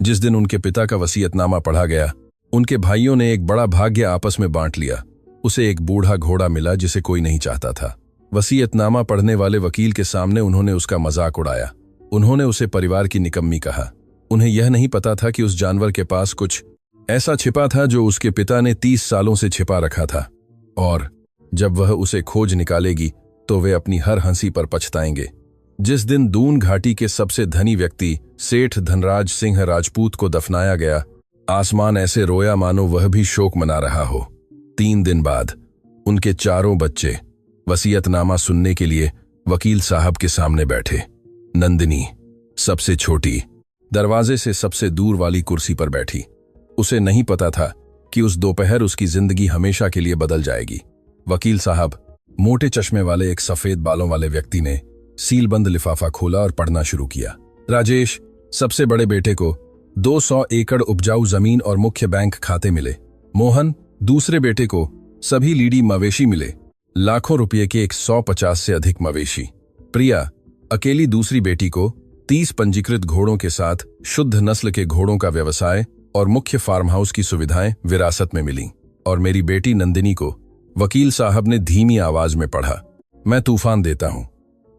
जिस दिन उनके पिता का वसीयतनामा पढ़ा गया, उनके भाइयों ने एक बड़ा भाग्य आपस में बांट लिया। उसे एक बूढ़ा घोड़ा मिला जिसे कोई नहीं चाहता था। वसीयतनामा पढ़ने वाले वकील के सामने उन्होंने उसका मजाक उड़ाया। उन्होंने उसे परिवार की निकम्मी कहा। उन्हें यह नहीं पता था कि उस जानवर के पास कुछ ऐसा छिपा था जो उसके पिता ने 30 सालों से छिपा रखा था, और जब वह उसे खोज निकालेगी तो वे अपनी हर हंसी पर पछताएंगे। जिस दिन दून घाटी के सबसे धनी व्यक्ति सेठ धनराज सिंह राजपूत को दफनाया गया, आसमान ऐसे रोया मानो वह भी शोक मना रहा हो। 3 दिन बाद उनके चारों बच्चे वसीयतनामा सुनने के लिए वकील साहब के सामने बैठे। नंदिनी सबसे छोटी दरवाजे से सबसे दूर वाली कुर्सी पर बैठी। उसे नहीं पता था कि उस दोपहर उसकी जिंदगी हमेशा के लिए बदल जाएगी। वकील साहब, मोटे चश्मे वाले एक सफेद बालों वाले व्यक्ति ने सीलबंद लिफाफा खोला और पढ़ना शुरू किया। राजेश, सबसे बड़े बेटे को 200 एकड़ उपजाऊ जमीन और मुख्य बैंक खाते मिले। मोहन, दूसरे बेटे को सभी लीडी मवेशी मिले, लाखों रुपये के 150 से अधिक मवेशी। प्रिया, अकेली दूसरी बेटी को 30 पंजीकृत घोड़ों के साथ शुद्ध नस्ल के घोड़ों का व्यवसाय और मुख्य फार्म हाउस की सुविधाएं विरासत में मिली। और मेरी बेटी नंदिनी को, वकील साहब ने धीमी आवाज में पढ़ा, मैं तूफान देता हूं।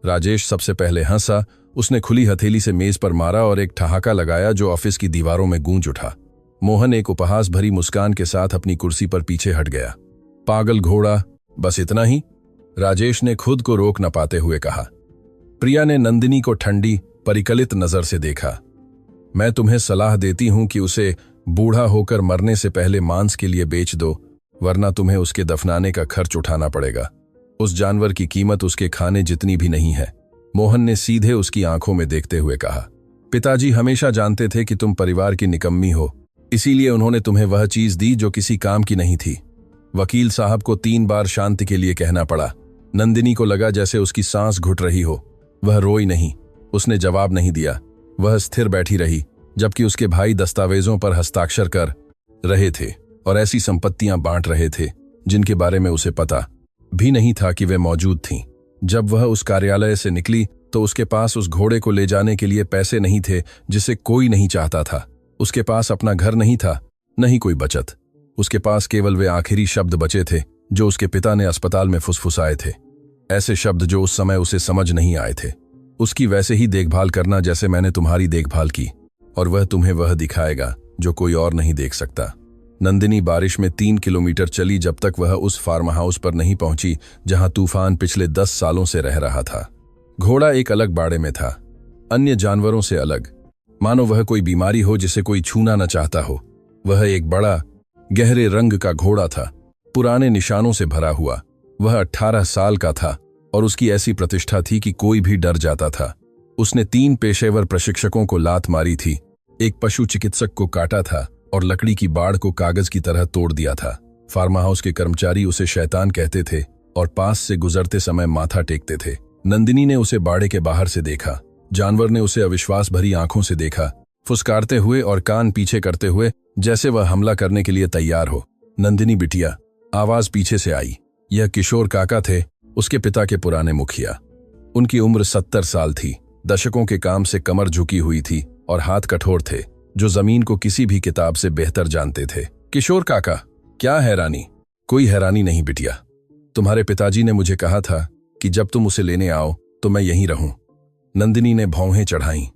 राजेश सबसे पहले हंसा। उसने खुली हथेली से मेज पर मारा और एक ठहाका लगाया जो ऑफिस की दीवारों में गूंज उठा। मोहन एक उपहास भरी मुस्कान के साथ अपनी कुर्सी पर पीछे हट गया। पागल घोड़ा, बस इतना ही? राजेश ने खुद को रोक न पाते हुए कहा। प्रिया ने नंदिनी को ठंडी परिकलित नजर से देखा। मैं तुम्हें सलाह देती हूं कि उसे बूढ़ा होकर मरने से पहले मांस के लिए बेच दो, वरना तुम्हें उसके दफनाने का खर्च उठाना पड़ेगा। उस जानवर की कीमत उसके खाने जितनी भी नहीं है। मोहन ने सीधे उसकी आंखों में देखते हुए कहा। पिताजी हमेशा जानते थे कि तुम परिवार की निकम्मी हो, इसीलिए उन्होंने तुम्हें वह चीज दी जो किसी काम की नहीं थी। वकील साहब को 3 बार शांति के लिए कहना पड़ा। नंदिनी को लगा जैसे उसकी सांस घुट रही हो। वह रोई नहीं, उसने जवाब नहीं दिया। वह स्थिर बैठी रही, जबकि उसके भाई दस्तावेजों पर हस्ताक्षर कर रहे थे और ऐसी संपत्तियां बांट रहे थे जिनके बारे में उसे पता भी नहीं था कि वे मौजूद थीं। जब वह उस कार्यालय से निकली तो उसके पास उस घोड़े को ले जाने के लिए पैसे नहीं थे जिसे कोई नहीं चाहता था। उसके पास अपना घर नहीं था, न ही कोई बचत। उसके पास केवल वे आखिरी शब्द बचे थे जो उसके पिता ने अस्पताल में फुसफुसाए थे, ऐसे शब्द जो उस समय उसे समझ नहीं आए थे। उसकी वैसे ही देखभाल करना जैसे मैंने तुम्हारी देखभाल की, और वह तुम्हें वह दिखाएगा जो कोई और नहीं देख सकता। नंदिनी बारिश में 3 किलोमीटर चली जब तक वह उस फार्म हाउस पर नहीं पहुंची जहां तूफान पिछले 10 सालों से रह रहा था। घोड़ा एक अलग बाड़े में था, अन्य जानवरों से अलग, मानो वह कोई बीमारी हो जिसे कोई छूना न चाहता हो। वह एक बड़ा गहरे रंग का घोड़ा था, पुराने निशानों से भरा हुआ। वह 18 साल का था और उसकी ऐसी प्रतिष्ठा थी कि कोई भी डर जाता था। उसने 3 पेशेवर प्रशिक्षकों को लात मारी थी, एक पशु चिकित्सक को काटा था और लकड़ी की बाड़ को कागज की तरह तोड़ दिया था। फार्म हाउस के कर्मचारी उसे शैतान कहते थे और पास से गुजरते समय माथा टेकते थे। नंदिनी ने उसे बाड़े के बाहर से देखा। जानवर ने उसे अविश्वास भरी आंखों से देखा, फुसकारते हुए और कान पीछे करते हुए जैसे वह हमला करने के लिए तैयार हो। नंदिनी बिटिया, आवाज पीछे से आई। यह किशोर काका थे, उसके पिता के पुराने मुखिया। उनकी उम्र 70 साल थी, दशकों के काम से कमर झुकी हुई थी और हाथ कठोर थे, जो जमीन को किसी भी किताब से बेहतर जानते थे। किशोर काका, क्या हैरानी? कोई हैरानी नहीं बिटिया। तुम्हारे पिताजी ने मुझे कहा था कि जब तुम उसे लेने आओ तो मैं यहीं रहूं। नंदिनी ने भौहें चढ़ाईं।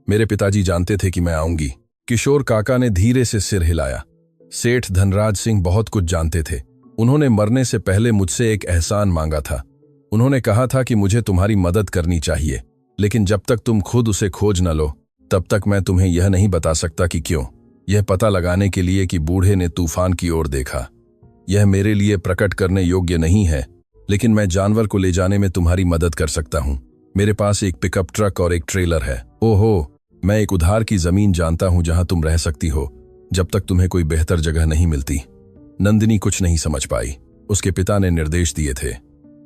मेरे पिताजी जानते थे कि मैं आऊंगी। किशोर काका ने धीरे से सिर हिलाया। सेठ धनराज सिंह बहुत कुछ जानते थे। उन्होंने मरने से पहले मुझसे एक एहसान मांगा था। उन्होंने कहा था कि मुझे तुम्हारी मदद करनी चाहिए, लेकिन जब तक तुम खुद उसे खोज न लो तब तक मैं तुम्हें यह नहीं बता सकता कि क्यों। यह पता लगाने के लिए कि बूढ़े ने तूफान की ओर देखा। यह मेरे लिए प्रकट करने योग्य नहीं है, लेकिन मैं जानवर को ले जाने में तुम्हारी मदद कर सकता हूं। मेरे पास एक पिकअप ट्रक और एक ट्रेलर है। ओहो, मैं एक उधार की जमीन जानता हूं जहां तुम रह सकती हो जब तक तुम्हें कोई बेहतर जगह नहीं मिलती। नंदिनी कुछ नहीं समझ पाई। उसके पिता ने निर्देश दिए थे।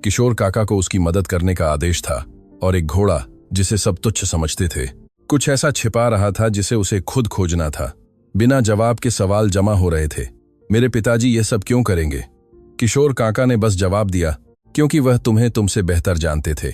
किशोर काका को उसकी मदद करने का आदेश था, और एक घोड़ा जिसे सब तुच्छ समझते थे कुछ ऐसा छिपा रहा था जिसे उसे खुद खोजना था। बिना जवाब के सवाल जमा हो रहे थे। मेरे पिताजी ये सब क्यों करेंगे? किशोर काका ने बस जवाब दिया, क्योंकि वह तुम्हें तुमसे बेहतर जानते थे।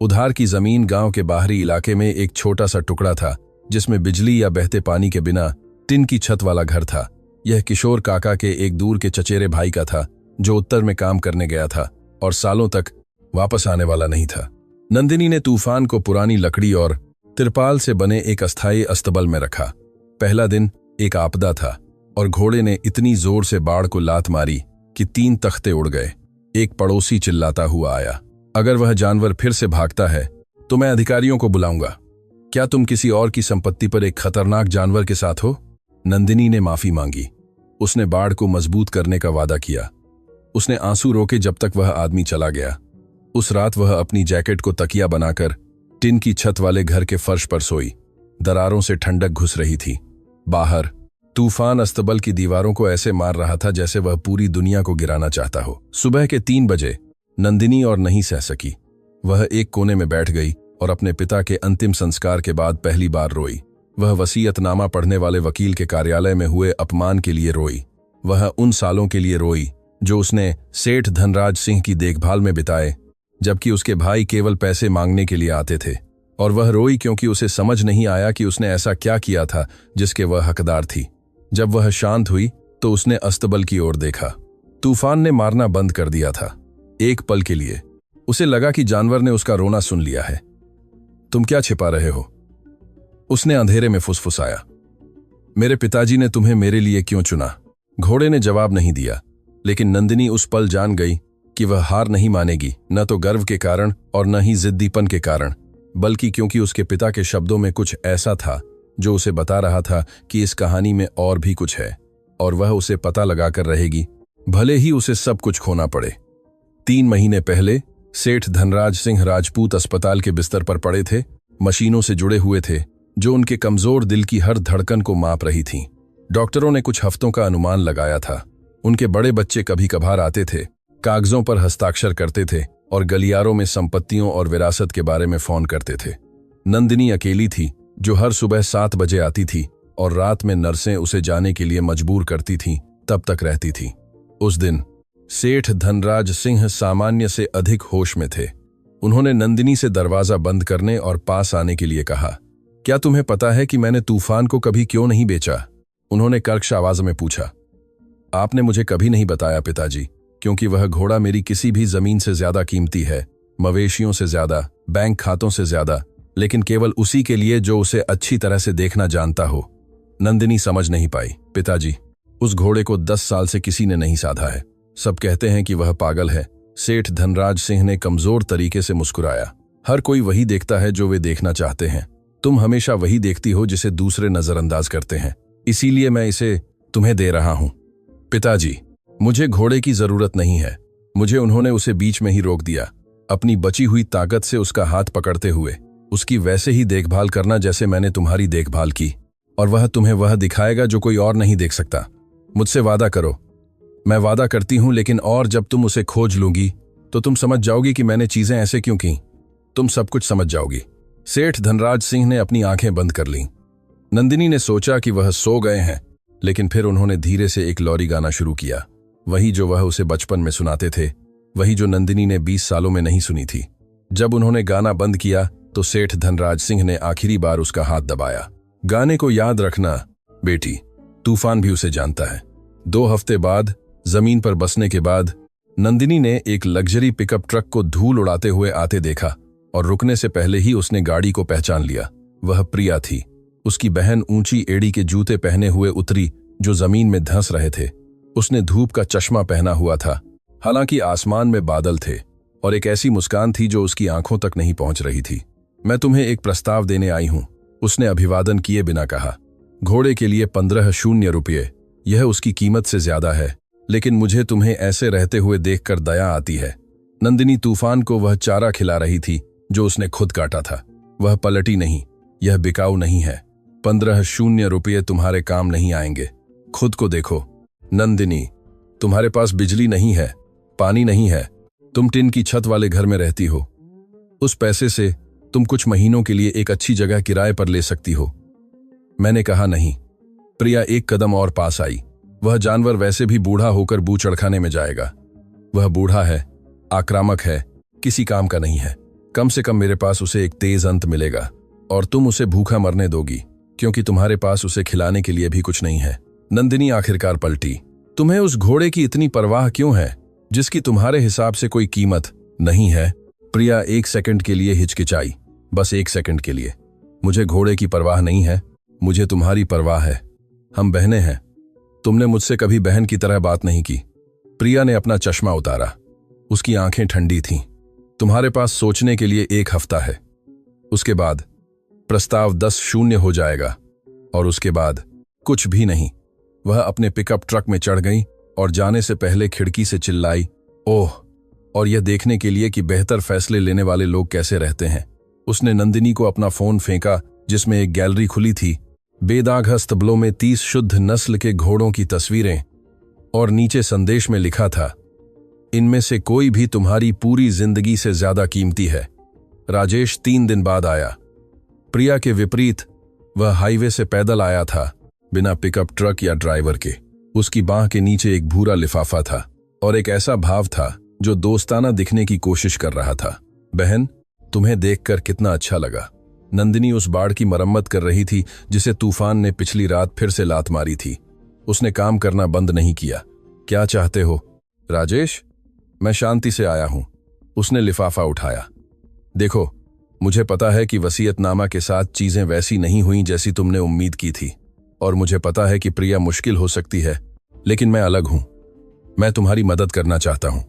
उधार की जमीन गांव के बाहरी इलाके में एक छोटा सा टुकड़ा था जिसमें बिजली या बहते पानी के बिना टिन की छत वाला घर था। यह किशोर काका के एक दूर के चचेरे भाई का था, जो उत्तर में काम करने गया था और सालों तक वापस आने वाला नहीं था। नंदिनी ने तूफान को पुरानी लकड़ी और तिरपाल से बने एक अस्थायी अस्तबल में रखा। पहला दिन एक आपदा था और घोड़े ने इतनी जोर से बाड़ को लात मारी कि 3 तख्ते उड़ गए। एक पड़ोसी चिल्लाता हुआ आया, अगर वह जानवर फिर से भागता है तो मैं अधिकारियों को बुलाऊंगा। क्या तुम किसी और की संपत्ति पर एक खतरनाक जानवर के साथ हो? नंदिनी ने माफी मांगी। उसने बाड़ को मजबूत करने का वादा किया। उसने आंसू रोके जब तक वह आदमी चला गया। उस रात वह अपनी जैकेट को तकिया बनाकर टिन की छत वाले घर के फर्श पर सोई। दरारों से ठंडक घुस रही थी। बाहर तूफान अस्तबल की दीवारों को ऐसे मार रहा था जैसे वह पूरी दुनिया को गिराना चाहता हो। सुबह के 3 बजे नंदिनी और नहीं सह सकी। वह एक कोने में बैठ गई और अपने पिता के अंतिम संस्कार के बाद पहली बार रोई। वह वसीयतनामा पढ़ने वाले वकील के कार्यालय में हुए अपमान के लिए रोई। वह उन सालों के लिए रोई जो उसने सेठ धनराज सिंह की देखभाल में बिताए, जबकि उसके भाई केवल पैसे मांगने के लिए आते थे। और वह रोई क्योंकि उसे समझ नहीं आया कि उसने ऐसा क्या किया था जिसके वह हकदार थी। जब वह शांत हुई तो उसने अस्तबल की ओर देखा। तूफान ने मारना बंद कर दिया था। एक पल के लिए उसे लगा कि जानवर ने उसका रोना सुन लिया है। तुम क्या छिपा रहे हो? उसने अंधेरे में फुसफुसाया। मेरे पिताजी ने तुम्हें मेरे लिए क्यों चुना? घोड़े ने जवाब नहीं दिया, लेकिन नंदिनी उस पल जान गई कि वह हार नहीं मानेगी, न तो गर्व के कारण और न ही जिद्दीपन के कारण, बल्कि क्योंकि उसके पिता के शब्दों में कुछ ऐसा था जो उसे बता रहा था कि इस कहानी में और भी कुछ है और वह उसे पता लगाकर रहेगी, भले ही उसे सब कुछ खोना पड़े। 3 महीने पहले सेठ धनराज सिंह राजपूत अस्पताल के बिस्तर पर पड़े थे। मशीनों से जुड़े हुए थे जो उनके कमजोर दिल की हर धड़कन को माप रही थीं। डॉक्टरों ने कुछ हफ्तों का अनुमान लगाया था। उनके बड़े बच्चे कभी कभार आते थे, कागजों पर हस्ताक्षर करते थे और गलियारों में संपत्तियों और विरासत के बारे में फोन करते थे। नंदिनी अकेली थी जो हर सुबह 7 बजे आती थी और रात में नर्सें उसे जाने के लिए मजबूर करती थीं, तब तक रहती थी। उस दिन सेठ धनराज सिंह सामान्य से अधिक होश में थे। उन्होंने नंदिनी से दरवाजा बंद करने और पास आने के लिए कहा। क्या तुम्हें पता है कि मैंने तूफान को कभी क्यों नहीं बेचा? उन्होंने कर्कश आवाज में पूछा। आपने मुझे कभी नहीं बताया पिताजी, क्योंकि वह घोड़ा मेरी किसी भी जमीन से ज्यादा कीमती है, मवेशियों से ज्यादा, बैंक खातों से ज्यादा, लेकिन केवल उसी के लिए जो उसे अच्छी तरह से देखना जानता हो। नंदिनी समझ नहीं पाई। पिताजी, उस घोड़े को 10 साल से किसी ने नहीं साधा है। सब कहते हैं कि वह पागल है। सेठ धनराज सिंह ने कमजोर तरीके से मुस्कुराया। हर कोई वही देखता है जो वे देखना चाहते हैं। तुम हमेशा वही देखती हो जिसे दूसरे नजरअंदाज करते हैं, इसीलिए मैं इसे तुम्हें दे रहा हूं। पिताजी, मुझे घोड़े की जरूरत नहीं है। मुझे उन्होंने उसे बीच में ही रोक दिया, अपनी बची हुई ताकत से उसका हाथ पकड़ते हुए उसकी वैसे ही देखभाल करना जैसे मैंने तुम्हारी देखभाल की, और वह तुम्हें वह दिखाएगा जो कोई और नहीं देख सकता। मुझसे वादा करो। मैं वादा करती हूं, लेकिन और जब तुम उसे खोज लूंगी तो तुम समझ जाओगी कि मैंने चीजें ऐसे क्यों की। तुम सब कुछ समझ जाओगी। सेठ धनराज सिंह ने अपनी आंखें बंद कर लीं। नंदिनी ने सोचा कि वह सो गए हैं, लेकिन फिर उन्होंने धीरे से एक लौरी गाना शुरू किया, वही जो वह उसे बचपन में सुनाते थे, वही जो नंदिनी ने 20 सालों में नहीं सुनी थी। जब उन्होंने गाना बंद किया तो सेठ धनराज सिंह ने आखिरी बार उसका हाथ दबाया। गाने को याद रखना बेटी, तूफान भी उसे जानता है। 2 हफ्ते बाद जमीन पर बसने के बाद नंदिनी ने एक लग्जरी पिकअप ट्रक को धूल उड़ाते हुए आते देखा और रुकने से पहले ही उसने गाड़ी को पहचान लिया। वह प्रिया थी। उसकी बहन ऊंची एड़ी के जूते पहने हुए उतरी जो जमीन में धंस रहे थे। उसने धूप का चश्मा पहना हुआ था, हालांकि आसमान में बादल थे, और एक ऐसी मुस्कान थी जो उसकी आंखों तक नहीं पहुंच रही थी। मैं तुम्हें एक प्रस्ताव देने आई हूं, उसने अभिवादन किए बिना कहा। घोड़े के लिए 15 रुपये, यह उसकी कीमत से ज्यादा है, लेकिन मुझे तुम्हें ऐसे रहते हुए देखकर दया आती है। नंदिनी तूफान को वह चारा खिला रही थी जो उसने खुद काटा था। वह पलटी नहीं, यह बिकाऊ नहीं है। 15 रुपये तुम्हारे काम नहीं आएंगे। खुद को देखो नंदिनी, तुम्हारे पास बिजली नहीं है, पानी नहीं है, तुम टिन की छत वाले घर में रहती हो। उस पैसे से तुम कुछ महीनों के लिए एक अच्छी जगह किराए पर ले सकती हो। मैंने कहा नहीं। प्रिया एक कदम और पास आई। वह जानवर वैसे भी बूढ़ा होकर बू चढ़खाने में जाएगा। वह बूढ़ा है, आक्रामक है, किसी काम का नहीं है। कम से कम मेरे पास उसे एक तेज अंत मिलेगा, और तुम उसे भूखा मरने दोगी। क्योंकि तुम्हारे पास उसे खिलाने के लिए भी कुछ नहीं है। नंदिनी आखिरकार पलटी। तुम्हें उस घोड़े की इतनी परवाह क्यों है जिसकी तुम्हारे हिसाब से कोई कीमत नहीं है? प्रिया 1 सेकंड के लिए हिचकिचाई, बस 1 सेकंड के लिए। मुझे घोड़े की परवाह नहीं है, मुझे तुम्हारी परवाह है। हम बहनें हैं, तुमने मुझसे कभी बहन की तरह बात नहीं की। प्रिया ने अपना चश्मा उतारा, उसकी आंखें ठंडी थीं। तुम्हारे पास सोचने के लिए 1 हफ्ता है, उसके बाद प्रस्ताव 10-0 हो जाएगा और उसके बाद कुछ भी नहीं। वह अपने पिकअप ट्रक में चढ़ गई और जाने से पहले खिड़की से चिल्लाई, ओह, और यह देखने के लिए कि बेहतर फैसले लेने वाले लोग कैसे रहते हैं। उसने नंदिनी को अपना फोन फेंका जिसमें एक गैलरी खुली थी, बेदाग हस्तबलों में 30 शुद्ध नस्ल के घोड़ों की तस्वीरें, और नीचे संदेश में लिखा था, इनमें से कोई भी तुम्हारी पूरी जिंदगी से ज्यादा कीमती है। राजेश 3 दिन बाद आया। प्रिया के विपरीत वह हाईवे से पैदल आया था, बिना पिकअप ट्रक या ड्राइवर के। उसकी बांह के नीचे एक भूरा लिफाफा था और एक ऐसा भाव था जो दोस्ताना दिखने की कोशिश कर रहा था। बहन, तुम्हें देखकर कितना अच्छा लगा। नंदिनी उस बाड़ की मरम्मत कर रही थी जिसे तूफान ने पिछली रात फिर से लात मारी थी। उसने काम करना बंद नहीं किया। क्या चाहते हो? राजेश, मैं शांति से आया हूं। उसने लिफाफा उठाया। देखो, मुझे पता है कि वसीयतनामा के साथ चीजें वैसी नहीं हुई जैसी तुमने उम्मीद की थी, और मुझे पता है कि प्रिया मुश्किल हो सकती है, लेकिन मैं अलग हूं। मैं तुम्हारी मदद करना चाहता हूं।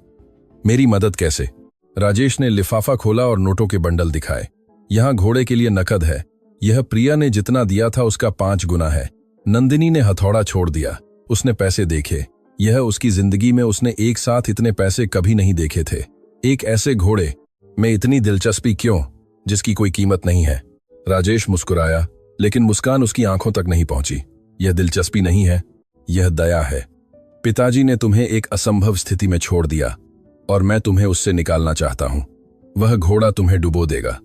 मेरी मदद कैसे? राजेश ने लिफाफा खोला और नोटों के बंडल दिखाए। यहां घोड़े के लिए नकद है। यह प्रिया ने जितना दिया था उसका 5 गुना है। नंदिनी ने हथौड़ा छोड़ दिया। उसने पैसे देखे। यह उसकी जिंदगी में उसने एक साथ इतने पैसे कभी नहीं देखे थे। एक ऐसे घोड़े में इतनी दिलचस्पी क्यों जिसकी कोई कीमत नहीं है? राजेश मुस्कुराया, लेकिन मुस्कान उसकी आंखों तक नहीं पहुंची। यह दिलचस्पी नहीं है, यह दया है। पिताजी ने तुम्हें एक असंभव स्थिति में छोड़ दिया और मैं तुम्हें उससे निकालना चाहता हूं। वह घोड़ा तुम्हें डुबो देगा।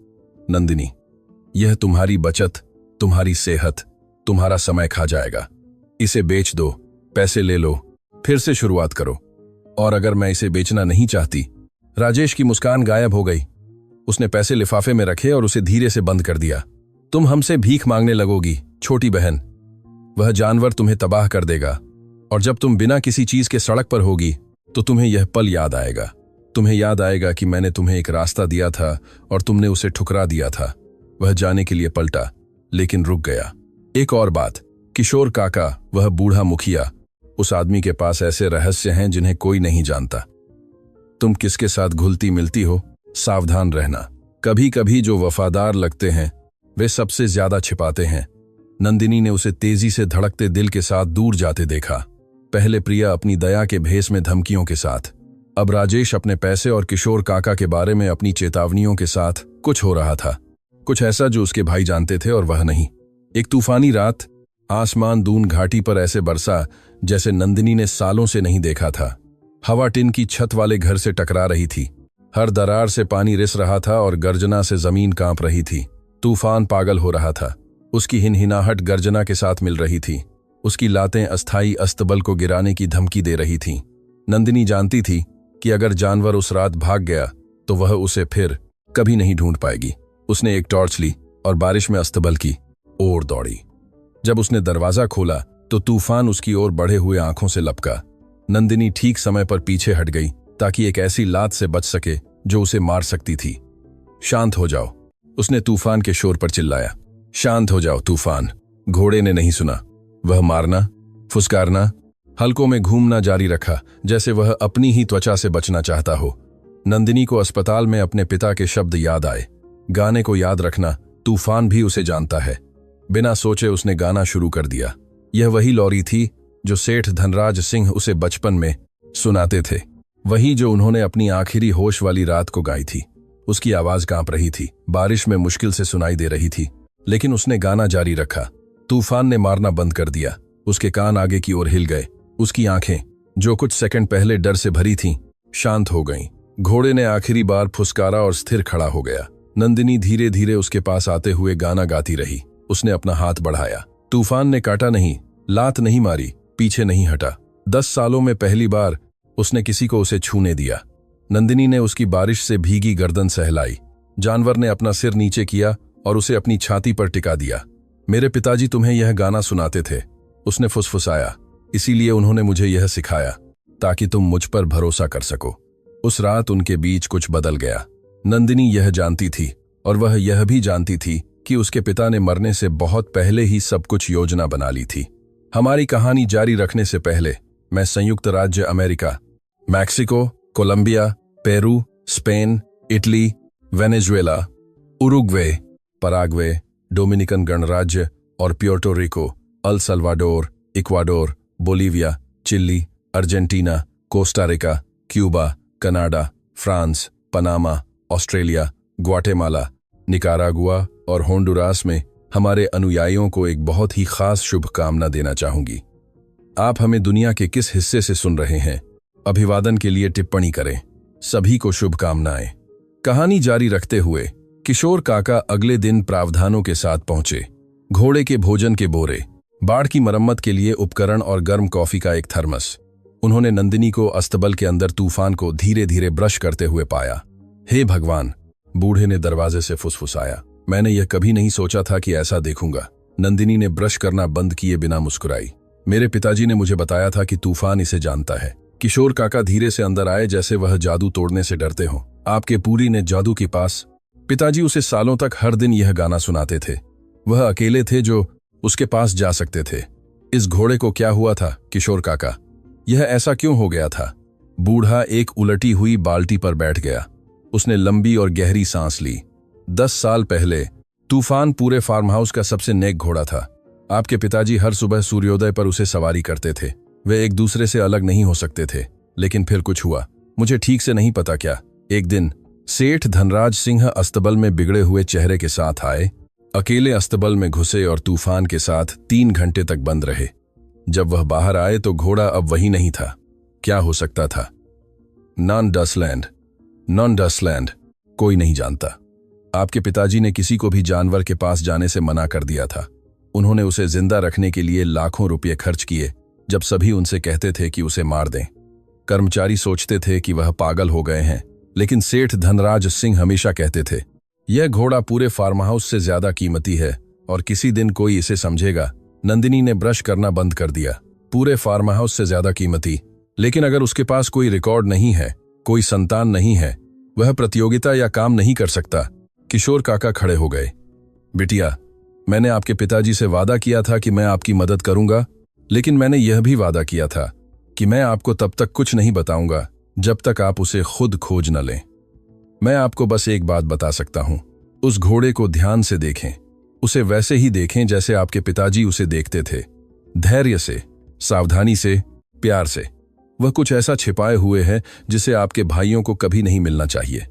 नंदिनी, यह तुम्हारी बचत, तुम्हारी सेहत, तुम्हारा समय खा जाएगा। इसे बेच दो, पैसे ले लो, फिर से शुरुआत करो। और अगर मैं इसे बेचना नहीं चाहती? राजेश की मुस्कान गायब हो गई। उसने पैसे लिफाफे में रखे और उसे धीरे से बंद कर दिया। तुम हमसे भीख मांगने लगोगी, छोटी बहन। वह जानवर तुम्हें तबाह कर देगा, और जब तुम बिना किसी चीज के सड़क पर होगी तो तुम्हें यह पल याद आएगा। तुम्हें याद आएगा कि मैंने तुम्हें एक रास्ता दिया था और तुमने उसे ठुकरा दिया था। वह जाने के लिए पलटा, लेकिन रुक गया। एक और बात, किशोर काका, वह बूढ़ा मुखिया, उस आदमी के पास ऐसे रहस्य हैं जिन्हें कोई नहीं जानता। तुम किसके साथ घुलती मिलती हो, सावधान रहना। कभी कभी जो वफादार लगते हैं वे सबसे ज्यादा छिपाते हैं। नंदिनी ने उसे तेजी से धड़कते दिल के साथ दूर जाते देखा। पहले प्रिया अपनी दया के भेस में धमकियों के साथ, अब राजेश अपने पैसे और किशोर काका के बारे में अपनी चेतावनियों के साथ। कुछ हो रहा था, कुछ ऐसा जो उसके भाई जानते थे और वह नहीं। एक तूफानी रात, आसमान दून घाटी पर ऐसे बरसा जैसे नंदिनी ने सालों से नहीं देखा था। हवा टिन की छत वाले घर से टकरा रही थी। हर दरार से पानी रिस रहा था और गर्जना से जमीन कांप रही थी। तूफान पागल हो रहा था। उसकी हिनहिनाहट गर्जना के साथ मिल रही थी। उसकी लातें अस्थाई अस्तबल को गिराने की धमकी दे रही थीं। नंदिनी जानती थी कि अगर जानवर उस रात भाग गया तो वह उसे फिर कभी नहीं ढूंढ पाएगी। उसने एक टॉर्च ली और बारिश में अस्तबल की ओर दौड़ी। जब उसने दरवाजा खोला तो तूफान उसकी ओर बढ़े हुए आंखों से लपका। नंदिनी ठीक समय पर पीछे हट गई ताकि एक ऐसी लात से बच सके जो उसे मार सकती थी। शांत हो जाओ, उसने तूफान के शोर पर चिल्लाया। शांत हो जाओ तूफान। घोड़े ने नहीं सुना। वह मारना, फुसकारना, हलकों में घूमना जारी रखा जैसे वह अपनी ही त्वचा से बचना चाहता हो। नंदिनी को अस्पताल में अपने पिता के शब्द याद आए, गाने को याद रखना, तूफान भी उसे जानता है। बिना सोचे उसने गाना शुरू कर दिया। यह वही लॉरी थी जो सेठ धनराज सिंह उसे बचपन में सुनाते थे, वही जो उन्होंने अपनी आखिरी होश वाली रात को गाई थी। उसकी आवाज कांप रही थी, बारिश में मुश्किल से सुनाई दे रही थी, लेकिन उसने गाना जारी रखा। तूफान ने मारना बंद कर दिया। उसके कान आगे की ओर हिल गए। उसकी आंखें, जो कुछ सेकंड पहले डर से भरी थीं, शांत हो गईं। घोड़े ने आखिरी बार फुसकारा और स्थिर खड़ा हो गया। नंदिनी धीरे धीरे उसके पास आते हुए गाना गाती रही। उसने अपना हाथ बढ़ाया। तूफान ने काटा नहीं, लात नहीं मारी, पीछे नहीं हटा। 10 सालों में पहली बार उसने किसी को उसे छूने दिया। नंदिनी ने उसकी बारिश से भीगी गर्दन सहलाई। जानवर ने अपना सिर नीचे किया और उसे अपनी छाती पर टिका दिया। मेरे पिताजी तुम्हें यह गाना सुनाते थे, उसने फुसफुसाया। इसीलिए उन्होंने मुझे यह सिखाया ताकि तुम मुझ पर भरोसा कर सको। उस रात उनके बीच कुछ बदल गया। नंदिनी यह जानती थी और वह यह भी जानती थी कि उसके पिता ने मरने से बहुत पहले ही सब कुछ योजना बना ली थी। हमारी कहानी जारी रखने से पहले मैं संयुक्त राज्य America, Mexico, Colombia, Peru, Spain, Italy, Venezuela, Uruguay, Paraguay, Dominican गणराज्य और Puerto Rico, El Salvador, Ecuador, Bolivia, Chile, Argentina, Costa Rica, Cuba, Canada, France, Panama, Australia, Guatemala, Nicaragua और होंडुरास में हमारे अनुयायियों को एक बहुत ही खास शुभकामना देना चाहूंगी। आप हमें दुनिया के किस हिस्से से सुन रहे हैं, अभिवादन के लिए टिप्पणी करें। सभी को शुभकामनाएं। कहानी जारी रखते हुए किशोर काका अगले दिन प्रावधानों के साथ पहुंचे। घोड़े के भोजन के बोरे, बाड़ की मरम्मत के लिए उपकरण और गर्म कॉफी का एक थर्मस। उन्होंने नंदिनी को अस्तबल के अंदर तूफान को धीरे धीरे ब्रश करते हुए पाया। हे भगवान, बूढ़े ने दरवाजे से फुसफुसाया। मैंने यह कभी नहीं सोचा था कि ऐसा देखूंगा। नंदिनी ने ब्रश करना बंद किए बिना मुस्कुराई। मेरे पिताजी ने मुझे बताया था कि तूफान इसे जानता है। किशोर काका धीरे से अंदर आए जैसे वह जादू तोड़ने से डरते हों। आपके पूरी ने जादू के पास। पिताजी उसे सालों तक हर दिन यह गाना सुनाते थे। वह अकेले थे जो उसके पास जा सकते थे। इस घोड़े को क्या हुआ था किशोर काका? यह ऐसा क्यों हो गया था? बूढ़ा एक उलटी हुई बाल्टी पर बैठ गया। उसने लंबी और गहरी सांस ली। 10 साल पहले तूफान पूरे फार्म हाउस का सबसे नेक घोड़ा था। आपके पिताजी हर सुबह सूर्योदय पर उसे सवारी करते थे। वे एक दूसरे से अलग नहीं हो सकते थे। लेकिन फिर कुछ हुआ, मुझे ठीक से नहीं पता क्या। एक दिन सेठ धनराज सिंह अस्तबल में बिगड़े हुए चेहरे के साथ आए। अकेले अस्तबल में घुसे और तूफान के साथ 3 घंटे तक बंद रहे। जब वह बाहर आए तो घोड़ा अब वही नहीं था। क्या हो सकता था? नॉन डस्टलैंड कोई नहीं जानता। आपके पिताजी ने किसी को भी जानवर के पास जाने से मना कर दिया था। उन्होंने उसे जिंदा रखने के लिए लाखों रुपये खर्च किए, जब सभी उनसे कहते थे कि उसे मार दें। कर्मचारी सोचते थे कि वह पागल हो गए हैं, लेकिन सेठ धनराज सिंह हमेशा कहते थे, यह घोड़ा पूरे फार्म हाउस से ज्यादा कीमती है और किसी दिन कोई इसे समझेगा। नंदिनी ने ब्रश करना बंद कर दिया। पूरे फार्म हाउस से ज्यादा कीमती, लेकिन अगर उसके पास कोई रिकॉर्ड नहीं है, कोई संतान नहीं है, वह प्रतियोगिता या काम नहीं कर सकता। किशोर काका खड़े हो गए। बिटिया, मैंने आपके पिताजी से वादा किया था कि मैं आपकी मदद करूंगा, लेकिन मैंने यह भी वादा किया था कि मैं आपको तब तक कुछ नहीं बताऊंगा जब तक आप उसे खुद खोज न लें। मैं आपको बस एक बात बता सकता हूं, उस घोड़े को ध्यान से देखें। उसे वैसे ही देखें जैसे आपके पिताजी उसे देखते थे। धैर्य से, सावधानी से, प्यार से। वह कुछ ऐसा छिपाए हुए है जिसे आपके भाइयों को कभी नहीं मिलना चाहिए।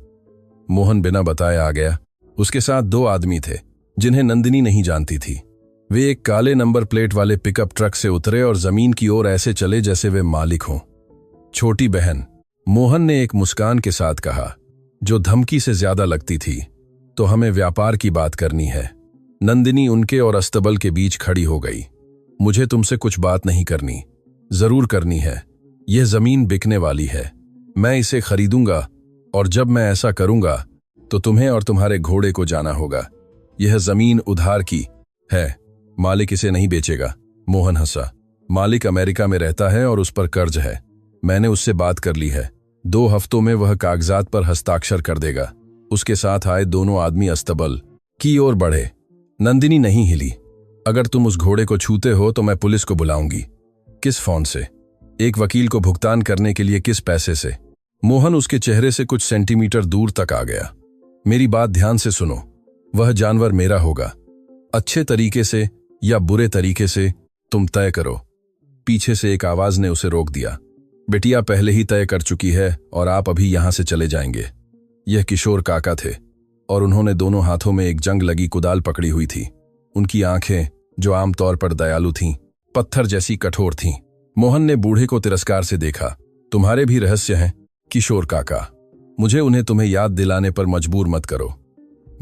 मोहन बिना बताए आ गया। उसके साथ 2 आदमी थे जिन्हें नंदिनी नहीं जानती थी। वे एक काले नंबर प्लेट वाले पिकअप ट्रक से उतरे और जमीन की ओर ऐसे चले जैसे वे मालिक हों। छोटी बहन, मोहन ने एक मुस्कान के साथ कहा, जो धमकी से ज्यादा लगती थी, तो हमें व्यापार की बात करनी है। नंदिनी उनके और अस्तबल के बीच खड़ी हो गई। मुझे तुमसे कुछ बात नहीं करनी, जरूर करनी है। यह जमीन बिकने वाली है। मैं इसे खरीदूंगा और जब मैं ऐसा करूंगा तो तुम्हें और तुम्हारे घोड़े को जाना होगा। यह जमीन उधार की है, मालिक इसे नहीं बेचेगा। मोहन हंसा। मालिक अमेरिका में रहता है और उस पर कर्ज है। मैंने उससे बात कर ली है। 2 हफ्तों में वह कागजात पर हस्ताक्षर कर देगा। उसके साथ आए दोनों आदमी अस्तबल की ओर बढ़े। नंदिनी नहीं हिली। अगर तुम उस घोड़े को छूते हो तो मैं पुलिस को बुलाऊंगी। किस फोन से? एक वकील को भुगतान करने के लिए किस पैसे से? मोहन उसके चेहरे से कुछ सेंटीमीटर दूर तक आ गया। मेरी बात ध्यान से सुनो। वह जानवर मेरा होगा। अच्छे तरीके से या बुरे तरीके से तुम तय करो। पीछे से एक आवाज ने उसे रोक दिया। बिटिया पहले ही तय कर चुकी है और आप अभी यहां से चले जाएंगे। यह किशोर काका थे और उन्होंने दोनों हाथों में एक जंग लगी कुदाल पकड़ी हुई थी। उनकी आंखें, जो आमतौर पर दयालु थीं, पत्थर जैसी कठोर थीं। मोहन ने बूढ़े को तिरस्कार से देखा। तुम्हारे भी रहस्य हैं किशोर काका। मुझे उन्हें तुम्हें याद दिलाने पर मजबूर मत करो।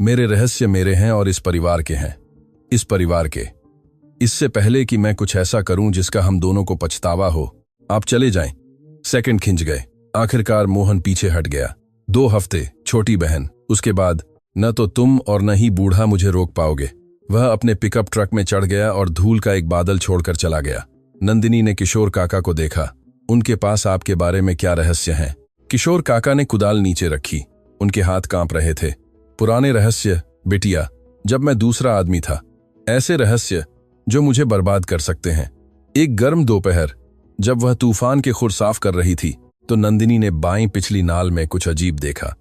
मेरे रहस्य मेरे हैं और इस परिवार के हैं। इस परिवार के। इससे पहले कि मैं कुछ ऐसा करूं जिसका हम दोनों को पछतावा हो, आप चले जाएं। सेकंड खिंच गए। आखिरकार मोहन पीछे हट गया। 2 हफ्ते, छोटी बहन। उसके बाद न तो तुम और न ही बूढ़ा मुझे रोक पाओगे। वह अपने पिकअप ट्रक में चढ़ गया और धूल का एक बादल छोड़कर चला गया। नंदिनी ने किशोर काका को देखा। उनके पास आपके बारे में क्या रहस्य हैं? किशोर काका ने कुदाल नीचे रखी। उनके हाथ कांप रहे थे। पुराने रहस्य बिटिया, जब मैं दूसरा आदमी था। ऐसे रहस्य जो मुझे बर्बाद कर सकते हैं। एक गर्म दोपहर जब वह तूफान के खुर साफ कर रही थी तो नंदिनी ने बाईं पिछली नाल में कुछ अजीब देखा।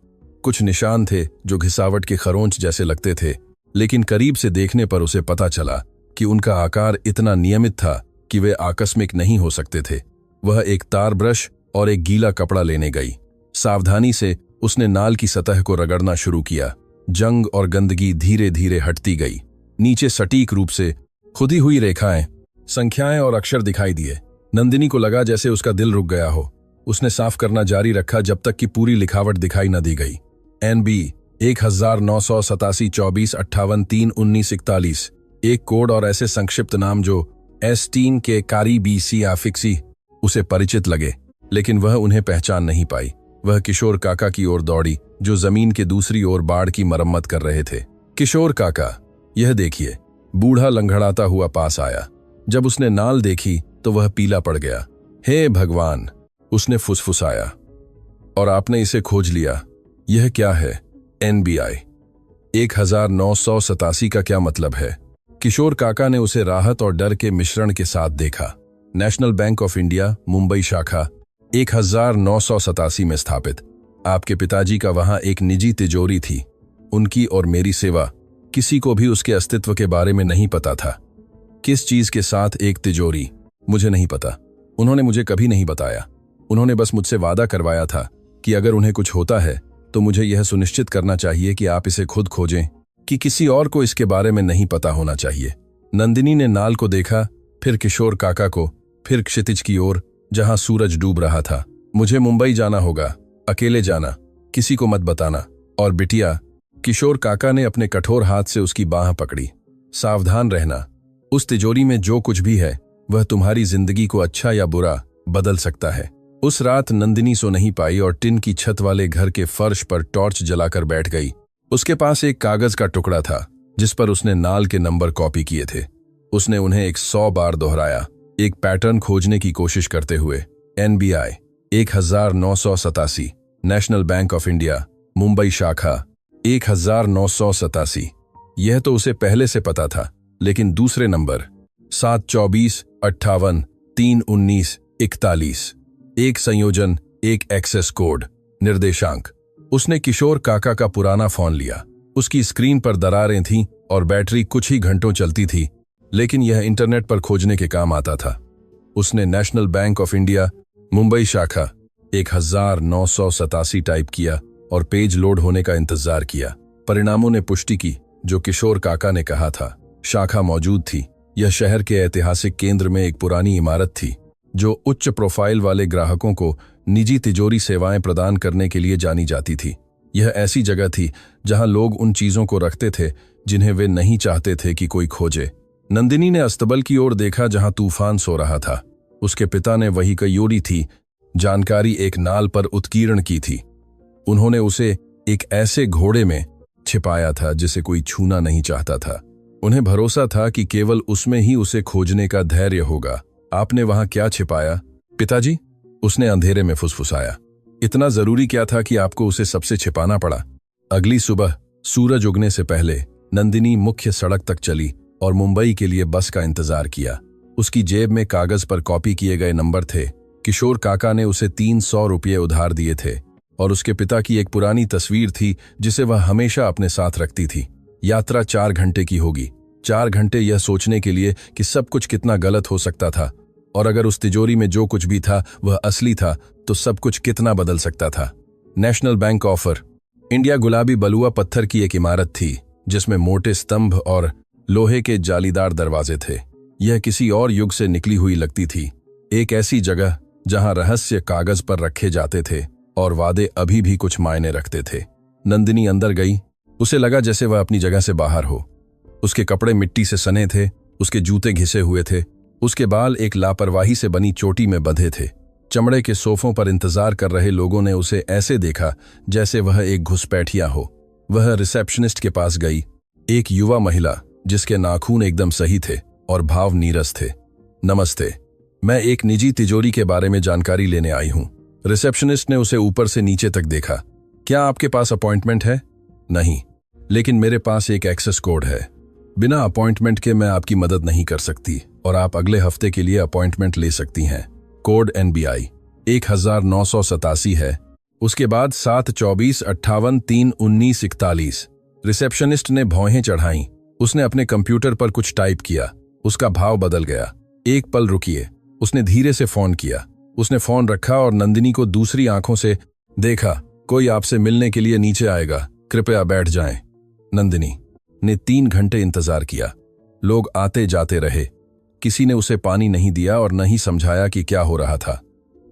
कुछ निशान थे जो घिसावट के खरोंच जैसे लगते थे, लेकिन करीब से देखने पर उसे पता चला कि उनका आकार इतना नियमित था कि वे आकस्मिक नहीं हो सकते थे। वह एक तार ब्रश और एक गीला कपड़ा लेने गई। सावधानी से उसने नाल की सतह को रगड़ना शुरू किया। जंग और गंदगी धीरे धीरे हटती गई। नीचे सटीक रूप से खुदी हुई रेखाएं, संख्याएं और अक्षर दिखाई दिए। नंदिनी को लगा जैसे उसका दिल रुक गया हो। उसने साफ करना जारी रखा जब तक कि पूरी लिखावट दिखाई न दी गई। NB 1987-24-58-3-19-41। एक कोड और ऐसे संक्षिप्त नाम जो S3 के कारी BC आफिक्सी उसे परिचित लगे, लेकिन वह उन्हें पहचान नहीं पाई। वह किशोर काका की ओर दौड़ी जो जमीन के दूसरी ओर बाड़ की मरम्मत कर रहे थे। किशोर काका, यह देखिए। बूढ़ा लंगड़ाता हुआ पास आया। जब उसने नाल देखी तो वह पीला पड़ गया। हे भगवान, उसने फुसफुसाया, और आपने इसे खोज लिया। यह क्या है? NBI 1987 का क्या मतलब है? किशोर काका ने उसे राहत और डर के मिश्रण के साथ देखा। National bank of India Mumbai शाखा 1987 में स्थापित। आपके पिताजी का वहां एक निजी तिजोरी थी। उनकी और मेरी सिवा किसी को भी उसके अस्तित्व के बारे में नहीं पता था। किस चीज के साथ एक तिजोरी, मुझे नहीं पता। उन्होंने मुझे कभी नहीं बताया। उन्होंने बस मुझसे वादा करवाया था कि अगर उन्हें कुछ होता है तो मुझे यह सुनिश्चित करना चाहिए कि आप इसे खुद खोजें, कि किसी और को इसके बारे में नहीं पता होना चाहिए। नंदिनी ने नाल को देखा, फिर किशोर काका को, फिर क्षितिज की ओर जहां सूरज डूब रहा था। मुझे मुंबई जाना होगा, अकेले जाना, किसी को मत बताना। और बिटिया, किशोर काका ने अपने कठोर हाथ से उसकी बाह पकड़ी। सावधान रहना। उस तिजोरी में जो कुछ भी है वह तुम्हारी जिंदगी को अच्छा या बुरा बदल सकता है। उस रात नंदिनी सो नहीं पाई और टिन की छत वाले घर के फर्श पर टॉर्च जलाकर बैठ गई। उसके पास एक कागज का टुकड़ा था जिस पर उसने नाल के नंबर कॉपी किए थे। उसने उन्हें 100 बार दोहराया, एक पैटर्न खोजने की कोशिश करते हुए। NBI 1987, national bank of India Mumbai शाखा 1987। यह तो उसे पहले से पता था, लेकिन दूसरे नंबर 7-24-58-3-19-41, एक संयोजन, एक एक्सेस कोड, निर्देशांक। उसने किशोर काका का पुराना फोन लिया। उसकी स्क्रीन पर दरारें थीं और बैटरी कुछ ही घंटों चलती थी, लेकिन यह इंटरनेट पर खोजने के काम आता था। उसने national bank of India Mumbai शाखा 1987 टाइप किया और पेज लोड होने का इंतजार किया। परिणामों ने पुष्टि की जो किशोर काका ने कहा था। शाखा मौजूद थी। यह शहर के ऐतिहासिक केंद्र में एक पुरानी इमारत थी जो उच्च प्रोफाइल वाले ग्राहकों को निजी तिजोरी सेवाएं प्रदान करने के लिए जानी जाती थी। यह ऐसी जगह थी जहां लोग उन चीजों को रखते थे जिन्हें वे नहीं चाहते थे कि कोई खोजे। नंदिनी ने अस्तबल की ओर देखा जहां तूफान सो रहा था। उसके पिता ने वही कयोरी थी, जानकारी एक नाल पर उत्कीर्ण की थी। उन्होंने उसे एक ऐसे घोड़े में छिपाया था जिसे कोई छूना नहीं चाहता था। उन्हें भरोसा था कि केवल उसमें ही उसे खोजने का धैर्य होगा। आपने वहां क्या छिपाया पिताजी? उसने अंधेरे में फुसफुसाया। इतना जरूरी क्या था कि आपको उसे सबसे छिपाना पड़ा? अगली सुबह सूरज उगने से पहले नंदिनी मुख्य सड़क तक चली और मुंबई के लिए बस का इंतजार किया। उसकी जेब में कागज पर कॉपी किए गए नंबर थे। किशोर काका ने उसे 300 रुपये उधार दिए थे और उसके पिता की एक पुरानी तस्वीर थी जिसे वह हमेशा अपने साथ रखती थी। यात्रा 4 घंटे की होगी। 4 घंटे यह सोचने के लिए कि सब कुछ कितना गलत हो सकता था, और अगर उस तिजोरी में जो कुछ भी था वह असली था तो सब कुछ कितना बदल सकता था। नेशनल बैंक ऑफ इंडिया गुलाबी बलुआ पत्थर की एक इमारत थी जिसमें मोटे स्तंभ और लोहे के जालीदार दरवाजे थे। यह किसी और युग से निकली हुई लगती थी। एक ऐसी जगह जहां रहस्य कागज पर रखे जाते थे और वादे अभी भी कुछ मायने रखते थे। नंदिनी अंदर गई। उसे लगा जैसे वह अपनी जगह से बाहर हो। उसके कपड़े मिट्टी से सने थे, उसके जूते घिसे हुए थे, उसके बाल एक लापरवाही से बनी चोटी में बंधे थे। चमड़े के सोफों पर इंतजार कर रहे लोगों ने उसे ऐसे देखा जैसे वह एक घुसपैठिया हो। वह रिसेप्शनिस्ट के पास गई, एक युवा महिला जिसके नाखून एकदम सही थे और भाव नीरस थे। नमस्ते, मैं एक निजी तिजोरी के बारे में जानकारी लेने आई हूं। रिसेप्शनिस्ट ने उसे ऊपर से नीचे तक देखा। क्या आपके पास अपॉइंटमेंट है? नहीं, लेकिन मेरे पास एक एक्सेस कोड है। बिना अपॉइंटमेंट के मैं आपकी मदद नहीं कर सकती और आप अगले हफ्ते के लिए अपॉइंटमेंट ले सकती हैं। कोड NBI 1987 है। उसके बाद 7/24/58/3/1941। रिसेप्शनिस्ट ने भौहें चढ़ाईं। उसने अपने कंप्यूटर पर कुछ टाइप किया। उसका भाव बदल गया। एक पल रुकिए, उसने धीरे से फोन किया। उसने फोन रखा और नंदिनी को दूसरी आंखों से देखा। कोई आपसे मिलने के लिए नीचे आएगा, कृपया बैठ जाएं। नंदिनी ने 3 घंटे इंतजार किया। लोग आते जाते रहे। किसी ने उसे पानी नहीं दिया और न ही समझाया कि क्या हो रहा था।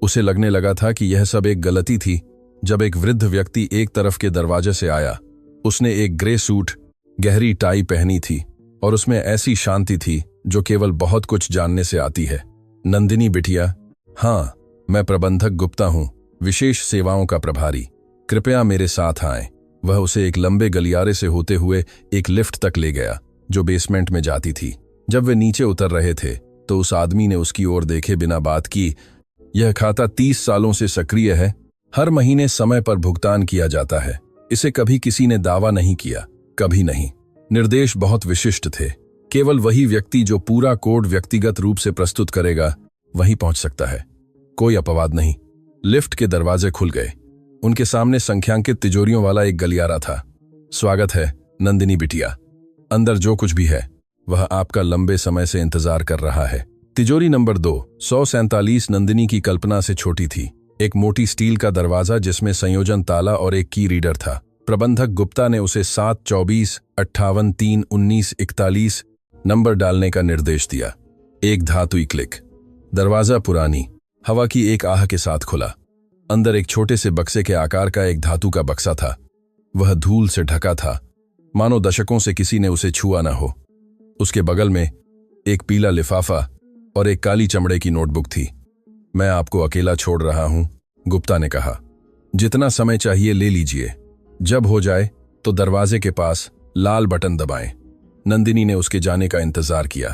उसे लगने लगा था कि यह सब एक गलती थी जब एक वृद्ध व्यक्ति एक तरफ के दरवाजे से आया। उसने एक ग्रे सूट, गहरी टाई पहनी थी और उसमें ऐसी शांति थी जो केवल बहुत कुछ जानने से आती है। नंदिनी बिटिया, हाँ, मैं प्रबंधक गुप्ता हूं, विशेष सेवाओं का प्रभारी। कृपया मेरे साथ आएं। वह उसे एक लंबे गलियारे से होते हुए एक लिफ्ट तक ले गया जो बेसमेंट में जाती थी। जब वे नीचे उतर रहे थे तो उस आदमी ने उसकी ओर देखे बिना बात की, यह खाता 30 सालों से सक्रिय है। हर महीने समय पर भुगतान किया जाता है। इसे कभी किसी ने दावा नहीं किया, कभी नहीं। निर्देश बहुत विशिष्ट थे। केवल वही व्यक्ति जो पूरा कोड व्यक्तिगत रूप से प्रस्तुत करेगा वहीं पहुंच सकता है। कोई अपवाद नहीं। लिफ्ट के दरवाजे खुल गए। उनके सामने संख्यांकित तिजोरियों वाला एक गलियारा था। स्वागत है नंदिनी बिटिया। अंदर जो कुछ भी है वह आपका लंबे समय से इंतजार कर रहा है। तिजोरी नंबर 2 147 नंदिनी की कल्पना से छोटी थी। एक मोटी स्टील का दरवाजा जिसमें संयोजन ताला और एक की रीडर था। प्रबंधक गुप्ता ने उसे 7/24/58/3/1941 नंबर डालने का निर्देश दिया। एक धातुई क्लिक। दरवाजा पुरानी हवा की एक आह के साथ खुला। अंदर एक छोटे से बक्से के आकार का एक धातु का बक्सा था। वह धूल से ढका था, मानो दशकों से किसी ने उसे छुआ न हो। उसके बगल में एक पीला लिफाफा और एक काली चमड़े की नोटबुक थी। मैं आपको अकेला छोड़ रहा हूं, गुप्ता ने कहा। जितना समय चाहिए ले लीजिए। जब हो जाए तो दरवाजे के पास लाल बटन दबाएं। नंदिनी ने उसके जाने का इंतजार किया।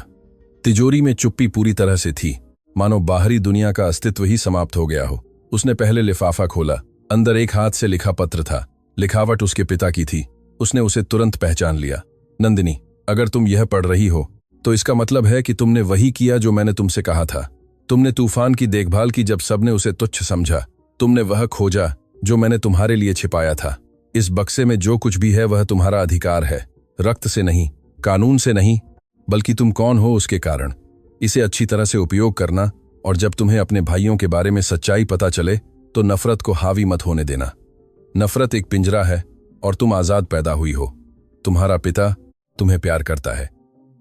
तिजोरी में चुप्पी पूरी तरह से थी, मानो बाहरी दुनिया का अस्तित्व ही समाप्त हो गया हो। उसने पहले लिफाफा खोला। अंदर एक हाथ से लिखा पत्र था। लिखावट उसके पिता की थी। उसने उसे तुरंत पहचान लिया। नंदिनी, अगर तुम यह पढ़ रही हो तो इसका मतलब है कि तुमने वही किया जो मैंने तुमसे कहा था। तुमने तूफान की देखभाल की जब सबने उसे तुच्छ समझा। तुमने वह खोजा जो मैंने तुम्हारे लिए छिपाया था। इस बक्से में जो कुछ भी है वह तुम्हारा अधिकार है, रक्त से नहीं, कानून से नहीं, बल्कि तुम कौन हो उसके कारण। इसे अच्छी तरह से उपयोग करना और जब तुम्हें अपने भाइयों के बारे में सच्चाई पता चले तो नफरत को हावी मत होने देना। नफरत एक पिंजरा है और तुम आजाद पैदा हुई हो। तुम्हारा पिता तुम्हें प्यार करता है।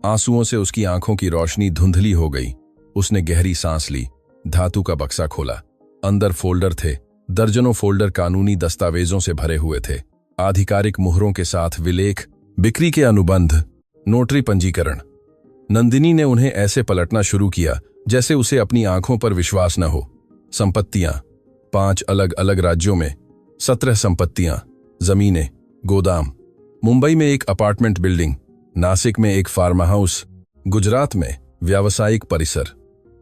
आंसुओं से उसकी आंखों की रोशनी धुंधली हो गई। उसने गहरी सांस ली। धातु का बक्सा खोला। अंदर फोल्डर थे। दर्जनों फोल्डर कानूनी दस्तावेजों से भरे हुए थे। आधिकारिक मुहरों के साथ विलेख, बिक्री के अनुबंध, नोटरी पंजीकरण। नंदिनी ने उन्हें ऐसे पलटना शुरू किया जैसे उसे अपनी आंखों पर विश्वास न हो। संपत्तियां 5 अलग अलग राज्यों में 17 संपत्तियां, जमीनें, गोदाम। मुंबई में एक अपार्टमेंट बिल्डिंग, नासिक में एक फार्म हाउस, गुजरात में व्यावसायिक परिसर।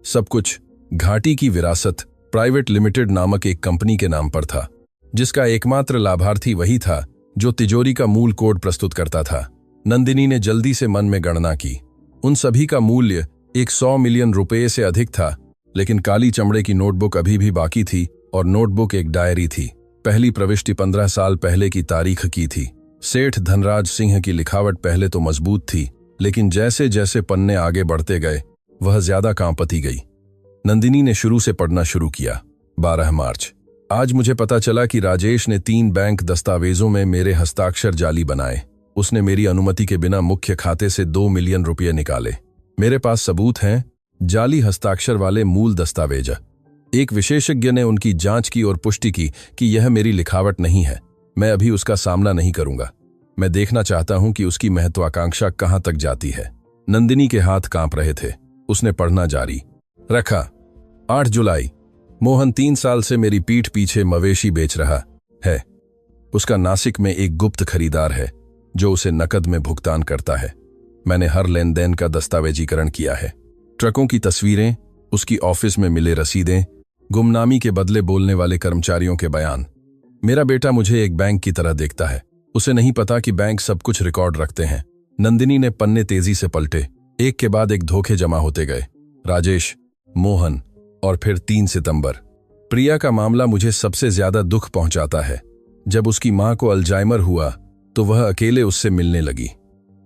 सब कुछ घाटी की विरासत प्राइवेट लिमिटेड नामक एक कंपनी के नाम पर था, जिसका एकमात्र लाभार्थी वही था जो तिजोरी का मूल कोड प्रस्तुत करता था। नंदिनी ने जल्दी से मन में गणना की। उन सभी का मूल्य 100 मिलियन रुपये से अधिक था, लेकिन काली चमड़े की नोटबुक अभी भी बाकी थी और नोटबुक एक डायरी थी। पहली प्रविष्टि 15 साल पहले की तारीख की थी। सेठ धनराज सिंह की लिखावट पहले तो मजबूत थी, लेकिन जैसे जैसे पन्ने आगे बढ़ते गए वह ज्यादा कांपती गई। नंदिनी ने शुरू से पढ़ना शुरू किया। 12 मार्च। आज मुझे पता चला कि राजेश ने 3 बैंक दस्तावेजों में मेरे हस्ताक्षर जाली बनाए। उसने मेरी अनुमति के बिना मुख्य खाते से 2 मिलियन रुपये निकाले। मेरे पास सबूत हैं, जाली हस्ताक्षर वाले मूल दस्तावेज। एक विशेषज्ञ ने उनकी जांच की और पुष्टि की कि यह मेरी लिखावट नहीं है। मैं अभी उसका सामना नहीं करूंगा। मैं देखना चाहता हूं कि उसकी महत्वाकांक्षा कहां तक जाती है। नंदिनी के हाथ कांप रहे थे। उसने पढ़ना जारी रखा। 8 जुलाई। मोहन 3 साल से मेरी पीठ पीछे मवेशी बेच रहा है। उसका नासिक में एक गुप्त खरीदार है जो उसे नकद में भुगतान करता है। मैंने हर लेन देन का दस्तावेजीकरण किया है। ट्रकों की तस्वीरें, उसकी ऑफिस में मिले रसीदें, गुमनामी के बदले बोलने वाले कर्मचारियों के बयान। मेरा बेटा मुझे एक बैंक की तरह देखता है। उसे नहीं पता कि बैंक सब कुछ रिकॉर्ड रखते हैं। नंदिनी ने पन्ने तेजी से पलटे। एक के बाद एक धोखे जमा होते गए। राजेश, मोहन और फिर 3 सितंबर। प्रिया का मामला मुझे सबसे ज्यादा दुख पहुंचाता है। जब उसकी मां को अल्जाइमर हुआ तो वह अकेले उससे मिलने लगी।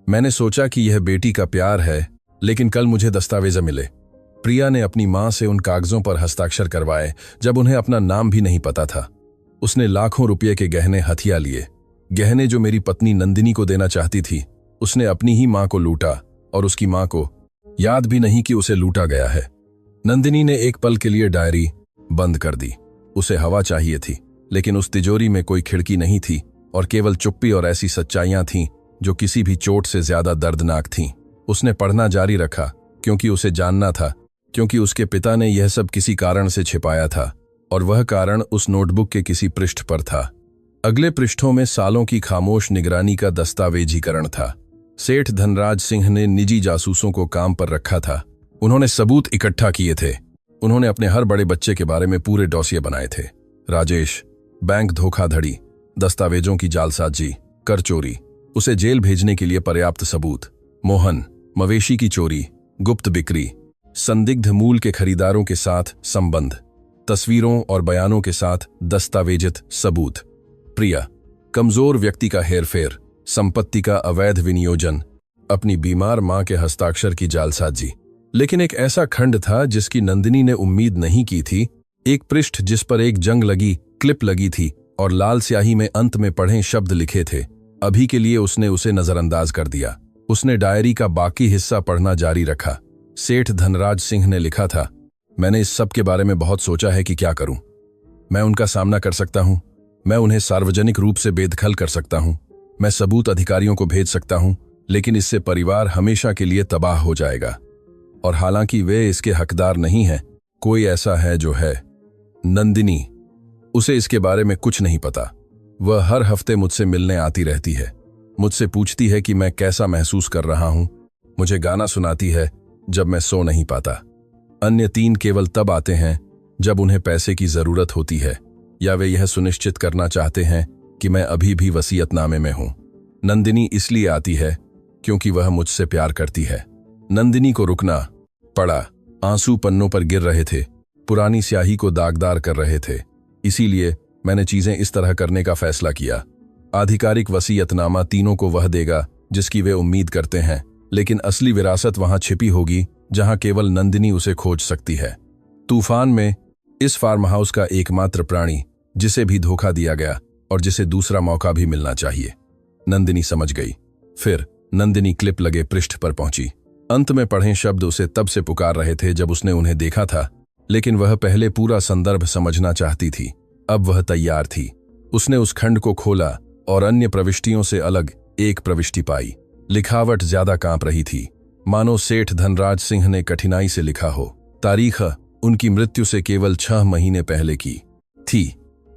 मैंने सोचा कि यह बेटी का प्यार है, लेकिन कल मुझे दस्तावेज मिले। प्रिया ने अपनी मां से उन कागजों पर हस्ताक्षर करवाए जब उन्हें अपना नाम भी नहीं पता था। उसने लाखों रुपये के गहने हथिया लिए, गहने जो मेरी पत्नी नंदिनी को देना चाहती थी। उसने अपनी ही मां को लूटा और उसकी मां को याद भी नहीं कि उसे लूटा गया है। नंदिनी ने एक पल के लिए डायरी बंद कर दी। उसे हवा चाहिए थी, लेकिन उस तिजोरी में कोई खिड़की नहीं थी और केवल चुप्पी और ऐसी सच्चाइयां थीं जो किसी भी चोट से ज्यादा दर्दनाक थीं। उसने पढ़ना जारी रखा क्योंकि उसे जानना था, क्योंकि उसके पिता ने यह सब किसी कारण से छिपाया था और वह कारण उस नोटबुक के किसी पृष्ठ पर था। अगले पृष्ठों में सालों की खामोश निगरानी का दस्तावेजीकरण था। सेठ धनराज सिंह ने निजी जासूसों को काम पर रखा था। उन्होंने सबूत इकट्ठा किए थे। उन्होंने अपने हर बड़े बच्चे के बारे में पूरे डॉसिये बनाए थे। राजेश, बैंक धोखाधड़ी, दस्तावेजों की जालसाजी, कर चोरी, उसे जेल भेजने के लिए पर्याप्त सबूत। मोहन, मवेशी की चोरी, गुप्त बिक्री, संदिग्ध मूल के खरीदारों के साथ संबंध, तस्वीरों और बयानों के साथ दस्तावेजित सबूत। प्रिया, कमजोर व्यक्ति का हेरफेर, संपत्ति का अवैध विनियोजन, अपनी बीमार मां के हस्ताक्षर की जालसाजी। लेकिन एक ऐसा खंड था जिसकी नंदिनी ने उम्मीद नहीं की थी। एक पृष्ठ जिस पर एक जंग लगी क्लिप लगी थी और लाल स्याही में अंत में पढ़े शब्द लिखे थे। अभी के लिए उसने उसे नजरअंदाज कर दिया। उसने डायरी का बाकी हिस्सा पढ़ना जारी रखा। सेठ धनराज सिंह ने लिखा था, मैंने इस सब के बारे में बहुत सोचा है कि क्या करूं। मैं उनका सामना कर सकता हूं, मैं उन्हें सार्वजनिक रूप से बेदखल कर सकता हूं, मैं सबूत अधिकारियों को भेज सकता हूं, लेकिन इससे परिवार हमेशा के लिए तबाह हो जाएगा। और हालांकि वे इसके हकदार नहीं हैं, कोई ऐसा है जो है। नंदिनी, उसे इसके बारे में कुछ नहीं पता। वह हर हफ्ते मुझसे मिलने आती रहती है, मुझसे पूछती है कि मैं कैसा महसूस कर रहा हूं, मुझे गाना सुनाती है जब मैं सो नहीं पाता। अन्य 3 केवल तब आते हैं जब उन्हें पैसे की जरूरत होती है या वे यह सुनिश्चित करना चाहते हैं कि मैं अभी भी वसीयतनामे में हूं। नंदिनी इसलिए आती है क्योंकि वह मुझसे प्यार करती है। नंदिनी को रुकना पड़ा। आंसू पन्नों पर गिर रहे थे, पुरानी स्याही को दागदार कर रहे थे। इसीलिए मैंने चीजें इस तरह करने का फैसला किया। आधिकारिक वसीयतनामा तीनों को वह देगा जिसकी वे उम्मीद करते हैं, लेकिन असली विरासत वहां छिपी होगी जहां केवल नंदिनी उसे खोज सकती है। तूफान में इस फार्म हाउस का एकमात्र प्राणी जिसे भी धोखा दिया गया और जिसे दूसरा मौका भी मिलना चाहिए। नंदिनी समझ गई। फिर नंदिनी क्लिप लगे पृष्ठ पर पहुंची। अंत में पढ़े शब्द उसे तब से पुकार रहे थे जब उसने उन्हें देखा था, लेकिन वह पहले पूरा संदर्भ समझना चाहती थी। अब वह तैयार थी। उसने उस खंड को खोला और अन्य प्रविष्टियों से अलग एक प्रविष्टि पाई। लिखावट ज्यादा कांप रही थी, मानो सेठ धनराज सिंह ने कठिनाई से लिखा हो। तारीख उनकी मृत्यु से केवल 6 महीने पहले की थी।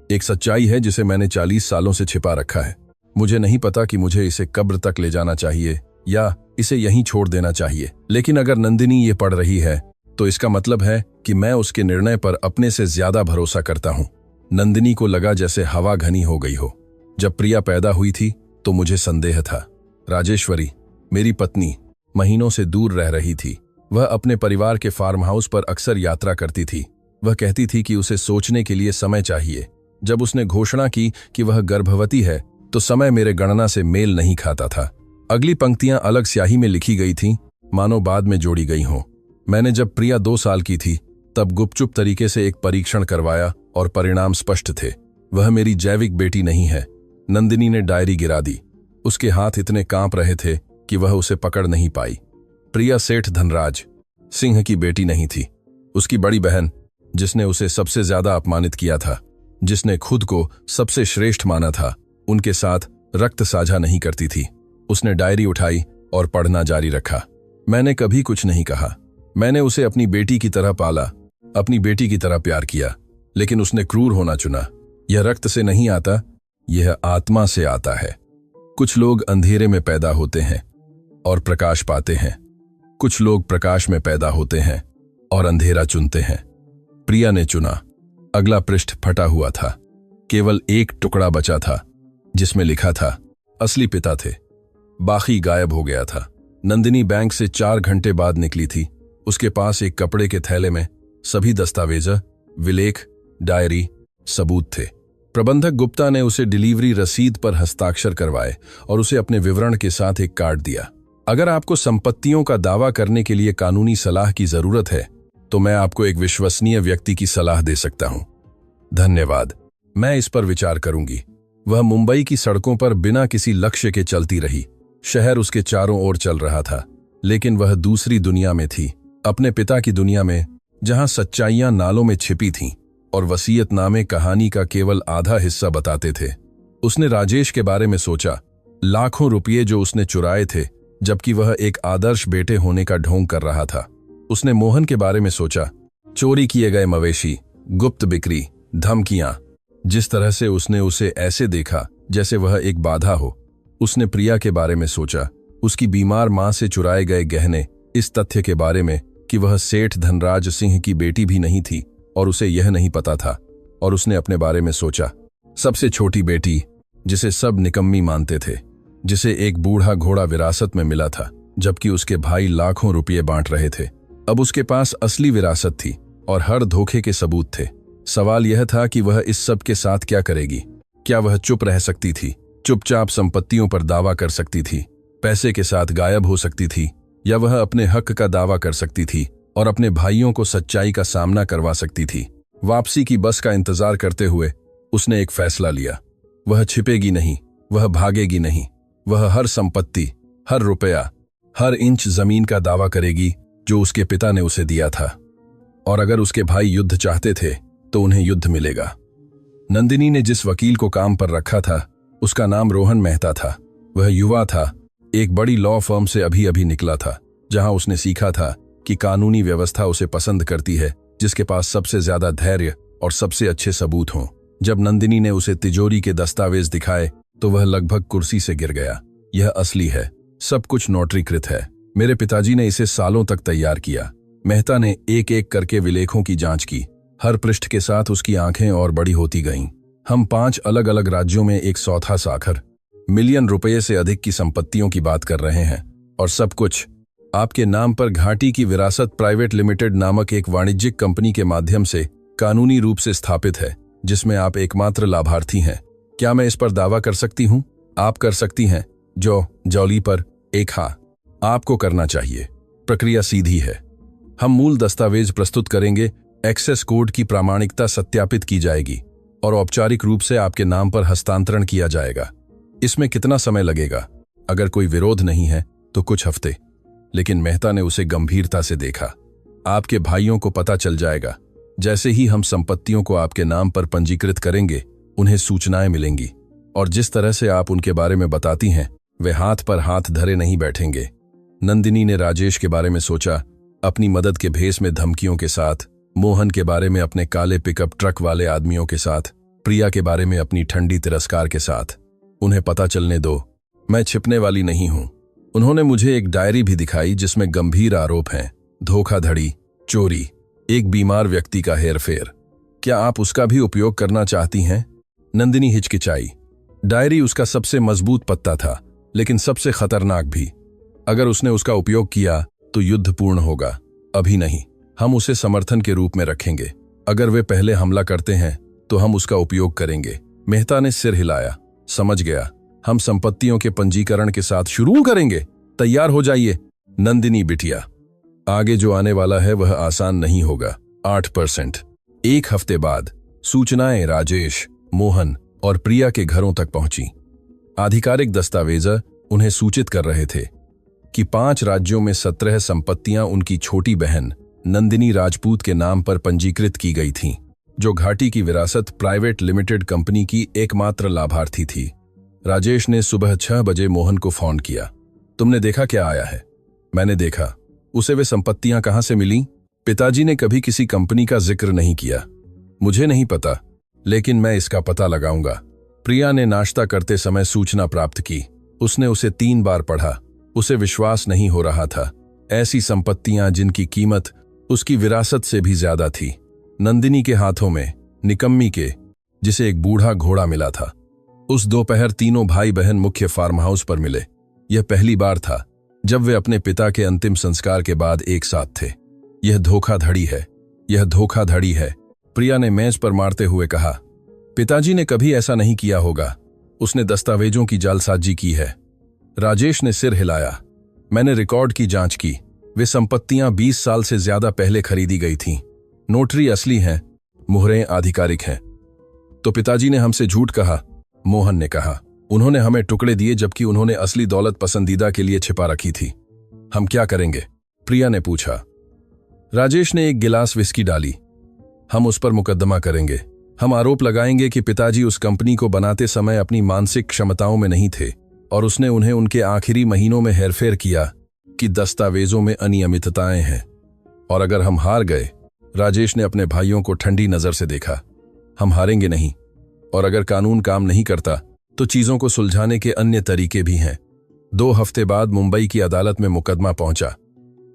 एक सच्चाई है जिसे मैंने 40 सालों से छिपा रखा है। मुझे नहीं पता कि मुझे इसे कब्र तक ले जाना चाहिए या इसे यहीं छोड़ देना चाहिए, लेकिन अगर नंदिनी ये पढ़ रही है तो इसका मतलब है कि मैं उसके निर्णय पर अपने से ज्यादा भरोसा करता हूं। नंदिनी को लगा जैसे हवा घनी हो गई हो। जब प्रिया पैदा हुई थी तो मुझे संदेह था। राजेश्वरी, मेरी पत्नी, महीनों से दूर रह रही थी। वह अपने परिवार के फार्म हाउस पर अक्सर यात्रा करती थी। वह कहती थी कि उसे सोचने के लिए समय चाहिए। जब उसने घोषणा की कि वह गर्भवती है तो समय मेरे गणना से मेल नहीं खाता था। अगली पंक्तियां अलग स्याही में लिखी गई थीं, मानो बाद में जोड़ी गई हों। मैंने जब प्रिया 2 साल की थी तब गुपचुप तरीके से एक परीक्षण करवाया और परिणाम स्पष्ट थे। वह मेरी जैविक बेटी नहीं है। नंदिनी ने डायरी गिरा दी। उसके हाथ इतने कांप रहे थे कि वह उसे पकड़ नहीं पाई। प्रिया सेठ धनराज सिंह की बेटी नहीं थी। उसकी बड़ी बहन, जिसने उसे सबसे ज्यादा अपमानित किया था, जिसने खुद को सबसे श्रेष्ठ माना था, उनके साथ रक्त साझा नहीं करती थी। उसने डायरी उठाई और पढ़ना जारी रखा। मैंने कभी कुछ नहीं कहा। मैंने उसे अपनी बेटी की तरह पाला, अपनी बेटी की तरह प्यार किया, लेकिन उसने क्रूर होना चुना। यह रक्त से नहीं आता, यह आत्मा से आता है। कुछ लोग अंधेरे में पैदा होते हैं, और प्रकाश पाते हैं। कुछ लोग प्रकाश में पैदा होते हैं और अंधेरा चुनते हैं। प्रिया ने चुना। अगला पृष्ठ फटा हुआ था। केवल एक टुकड़ा बचा था जिसमें लिखा था असली पिता थे। बाकी गायब हो गया था। नंदिनी बैंक से 4 घंटे बाद निकली थी। उसके पास एक कपड़े के थैले में सभी दस्तावेज, विलेख, डायरी, सबूत थे। प्रबंधक गुप्ता ने उसे डिलीवरी रसीद पर हस्ताक्षर करवाए और उसे अपने विवरण के साथ एक कार्ड दिया। अगर आपको संपत्तियों का दावा करने के लिए कानूनी सलाह की जरूरत है तो मैं आपको एक विश्वसनीय व्यक्ति की सलाह दे सकता हूं। धन्यवाद, मैं इस पर विचार करूंगी। वह मुंबई की सड़कों पर बिना किसी लक्ष्य के चलती रही। शहर उसके चारों ओर चल रहा था, लेकिन वह दूसरी दुनिया में थी, अपने पिता की दुनिया में, जहां सच्चाइयां नालों में छिपी थीं और वसीयतनामे कहानी का केवल आधा हिस्सा बताते थे। उसने राजेश के बारे में सोचा, लाखों रुपये जो उसने चुराए थे जबकि वह एक आदर्श बेटे होने का ढोंग कर रहा था। उसने मोहन के बारे में सोचा, चोरी किए गए मवेशी, गुप्त बिक्री, धमकियां। जिस तरह से उसने उसे ऐसे देखा जैसे वह एक बाधा हो। उसने प्रिया के बारे में सोचा, उसकी बीमार मां से चुराए गए गहने, इस तथ्य के बारे में कि वह सेठ धनराज सिंह की बेटी भी नहीं थी और उसे यह नहीं पता था। और उसने अपने बारे में सोचा, सबसे छोटी बेटी जिसे सब निकम्मी मानते थे, जिसे एक बूढ़ा घोड़ा विरासत में मिला था जबकि उसके भाई लाखों रुपये बांट रहे थे। अब उसके पास असली विरासत थी और हर धोखे के सबूत थे। सवाल यह था कि वह इस सब के साथ क्या करेगी। क्या वह चुप रह सकती थी, चुपचाप संपत्तियों पर दावा कर सकती थी, पैसे के साथ गायब हो सकती थी, या वह अपने हक का दावा कर सकती थी और अपने भाइयों को सच्चाई का सामना करवा सकती थी। वापसी की बस का इंतजार करते हुए उसने एक फैसला लिया। वह छिपेगी नहीं, वह भागेगी नहीं। वह हर संपत्ति, हर रुपया, हर इंच जमीन का दावा करेगी जो उसके पिता ने उसे दिया था। और अगर उसके भाई युद्ध चाहते थे तो उन्हें युद्ध मिलेगा। नंदिनी ने जिस वकील को काम पर रखा था उसका नाम रोहन मेहता था। वह युवा था, एक बड़ी लॉ फर्म से अभी अभी निकला था, जहां उसने सीखा था कि कानूनी व्यवस्था उसे पसंद करती है जिसके पास सबसे ज्यादा धैर्य और सबसे अच्छे सबूत हों। जब नंदिनी ने उसे तिजोरी के दस्तावेज दिखाए तो वह लगभग कुर्सी से गिर गया। यह असली है, सब कुछ नोटरीकृत है। मेरे पिताजी ने इसे सालों तक तैयार किया। मेहता ने एक एक करके विलेखों की जांच की। हर पृष्ठ के साथ उसकी आंखें और बड़ी होती गईं। हम 5 अलग अलग राज्यों में एक सौथा साखर, मिलियन रुपये से अधिक की संपत्तियों की बात कर रहे हैं, और सब कुछ आपके नाम पर घाटी की विरासत प्राइवेट लिमिटेड नामक एक वाणिज्यिक कंपनी के माध्यम से कानूनी रूप से स्थापित है, जिसमें आप एकमात्र लाभार्थी हैं। क्या मैं इस पर दावा कर सकती हूं? आप कर सकती हैं। जॉली पर एक हाँ आपको करना चाहिए। प्रक्रिया सीधी है। हम मूल दस्तावेज प्रस्तुत करेंगे, एक्सेस कोड की प्रामाणिकता सत्यापित की जाएगी और औपचारिक रूप से आपके नाम पर हस्तांतरण किया जाएगा। इसमें कितना समय लगेगा? अगर कोई विरोध नहीं है तो कुछ हफ्ते। लेकिन मेहता ने उसे गंभीरता से देखा। आपके भाइयों को पता चल जाएगा। जैसे ही हम संपत्तियों को आपके नाम पर पंजीकृत करेंगे उन्हें सूचनाएं मिलेंगी, और जिस तरह से आप उनके बारे में बताती हैं वे हाथ पर हाथ धरे नहीं बैठेंगे। नंदिनी ने राजेश के बारे में सोचा, अपनी मदद के भेस में धमकियों के साथ, मोहन के बारे में अपने काले पिकअप ट्रक वाले आदमियों के साथ, प्रिया के बारे में अपनी ठंडी तिरस्कार के साथ। उन्हें पता चलने दो, मैं छिपने वाली नहीं हूं। उन्होंने मुझे एक डायरी भी दिखाई जिसमें गंभीर आरोप हैं, धोखाधड़ी, चोरी, एक बीमार व्यक्ति का हेरफेर। क्या आप उसका भी उपयोग करना चाहती हैं? नंदिनी हिचकिचाई। डायरी उसका सबसे मजबूत पत्ता था, लेकिन सबसे खतरनाक भी। अगर उसने उसका उपयोग किया तो युद्ध पूर्ण होगा। अभी नहीं, हम उसे समर्थन के रूप में रखेंगे। अगर वे पहले हमला करते हैं तो हम उसका उपयोग करेंगे। मेहता ने सिर हिलाया। समझ गया, हम संपत्तियों के पंजीकरण के साथ शुरू करेंगे। तैयार हो जाइए नंदिनी बिटिया। आगे जो आने वाला है वह आसान नहीं होगा। 8%। 1 हफ्ते बाद सूचनाएं राजेश, मोहन और प्रिया के घरों तक पहुंची। आधिकारिक दस्तावेज उन्हें सूचित कर रहे थे कि 5 राज्यों में 17 संपत्तियां उनकी छोटी बहन नंदिनी राजपूत के नाम पर पंजीकृत की गई थीं, जो घाटी की विरासत प्राइवेट लिमिटेड कंपनी की एकमात्र लाभार्थी थी। राजेश ने सुबह 6 बजे मोहन को फोन किया। तुमने देखा क्या आया है? मैंने देखा। उसे वे संपत्तियां कहां से मिली? पिताजी ने कभी किसी कंपनी का जिक्र नहीं किया। मुझे नहीं पता, लेकिन मैं इसका पता लगाऊंगा। प्रिया ने नाश्ता करते समय सूचना प्राप्त की। उसने उसे 3 बार पढ़ा। उसे विश्वास नहीं हो रहा था। ऐसी संपत्तियां जिनकी कीमत उसकी विरासत से भी ज्यादा थी, नंदिनी के हाथों में, निकम्मी के, जिसे एक बूढ़ा घोड़ा मिला था। उस दोपहर तीनों भाई बहन मुख्य फार्म हाउस पर मिले। यह पहली बार था जब वे अपने पिता के अंतिम संस्कार के बाद एक साथ थे। यह धोखाधड़ी है, यह धोखाधड़ी है, प्रिया ने मेज पर मारते हुए कहा। पिताजी ने कभी ऐसा नहीं किया होगा, उसने दस्तावेजों की जालसाजी की है। राजेश ने सिर हिलाया। मैंने रिकॉर्ड की जांच की, वे संपत्तियां 20 साल से ज्यादा पहले खरीदी गई थीं। नोटरी असली हैं, मुहरें आधिकारिक हैं। तो पिताजी ने हमसे झूठ कहा, मोहन ने कहा। उन्होंने हमें टुकड़े दिए जबकि उन्होंने असली दौलत पसंदीदा के लिए छिपा रखी थी। हम क्या करेंगे? प्रिया ने पूछा। राजेश ने एक गिलास विस्की डाली। हम उस पर मुकदमा करेंगे। हम आरोप लगाएंगे कि पिताजी उस कंपनी को बनाते समय अपनी मानसिक क्षमताओं में नहीं थे और उसने उन्हें उनके आखिरी महीनों में हेरफेर किया कि दस्तावेजों में अनियमितताएं हैं। और अगर हम हार गए, राजेश ने अपने भाइयों को ठंडी नजर से देखा, हम हारेंगे नहीं। और अगर कानून काम नहीं करता तो चीजों को सुलझाने के अन्य तरीके भी हैं। 2 हफ्ते बाद मुंबई की अदालत में मुकदमा पहुंचा।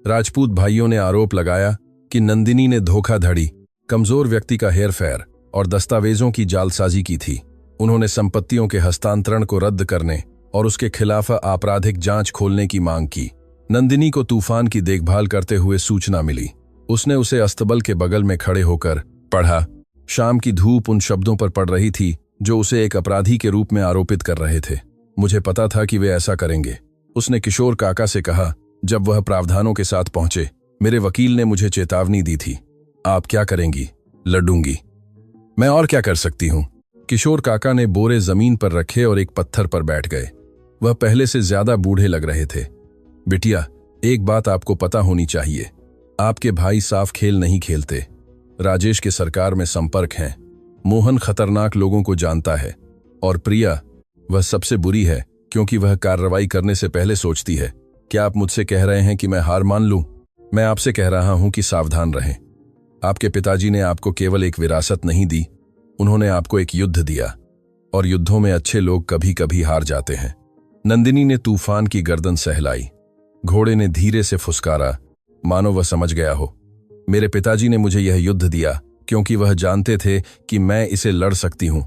राजपूत भाइयों ने आरोप लगाया कि नंदिनी ने धोखाधड़ी, कमजोर व्यक्ति का हेरफेर और दस्तावेजों की जालसाजी की थी। उन्होंने संपत्तियों के हस्तांतरण को रद्द करने और उसके खिलाफ आपराधिक जांच खोलने की मांग की। नंदिनी को तूफान की देखभाल करते हुए सूचना मिली। उसने उसे अस्तबल के बगल में खड़े होकर पढ़ा। शाम की धूप उन शब्दों पर पड़ रही थी जो उसे एक अपराधी के रूप में आरोपित कर रहे थे। मुझे पता था कि वे ऐसा करेंगे, उसने किशोर काका से कहा जब वह प्रावधानों के साथ पहुंचे। मेरे वकील ने मुझे चेतावनी दी थी। आप क्या करेंगी? लड़ूंगी। मैं और क्या कर सकती हूं? किशोर काका ने बोरे जमीन पर रखे और एक पत्थर पर बैठ गए। वह पहले से ज्यादा बूढ़े लग रहे थे। बिटिया, एक बात आपको पता होनी चाहिए, आपके भाई साफ खेल नहीं खेलते। राजेश के सरकार में संपर्क हैं। मोहन खतरनाक लोगों को जानता है और प्रिया, वह सबसे बुरी है क्योंकि वह कार्रवाई करने से पहले सोचती है। क्या आप मुझसे कह रहे हैं कि मैं हार मान लूं? मैं आपसे कह रहा हूं कि सावधान रहें। आपके पिताजी ने आपको केवल एक विरासत नहीं दी, उन्होंने आपको एक युद्ध दिया और युद्धों में अच्छे लोग कभी कभी हार जाते हैं। नंदिनी ने तूफान की गर्दन सहलाई। घोड़े ने धीरे से फुसकारा, मानो वह समझ गया हो। मेरे पिताजी ने मुझे यह युद्ध दिया क्योंकि वह जानते थे कि मैं इसे लड़ सकती हूं।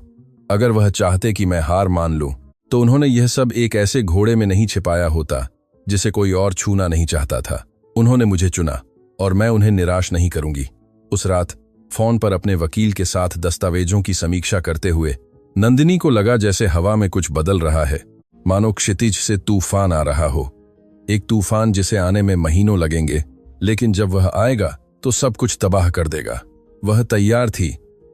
अगर वह चाहते कि मैं हार मान लूं, तो उन्होंने यह सब एक ऐसे घोड़े में नहीं छिपाया होता जिसे कोई और छूना नहीं चाहता था। उन्होंने मुझे चुना और मैं उन्हें निराश नहीं करूंगी। उस रात फोन पर अपने वकील के साथ दस्तावेजों की समीक्षा करते हुए नंदिनी को लगा जैसे हवा में कुछ बदल रहा है, मानो क्षितिज से तूफान आ रहा हो। एक तूफान जिसे आने में महीनों लगेंगे, लेकिन जब वह आएगा तो सब कुछ तबाह कर देगा। वह तैयार थी।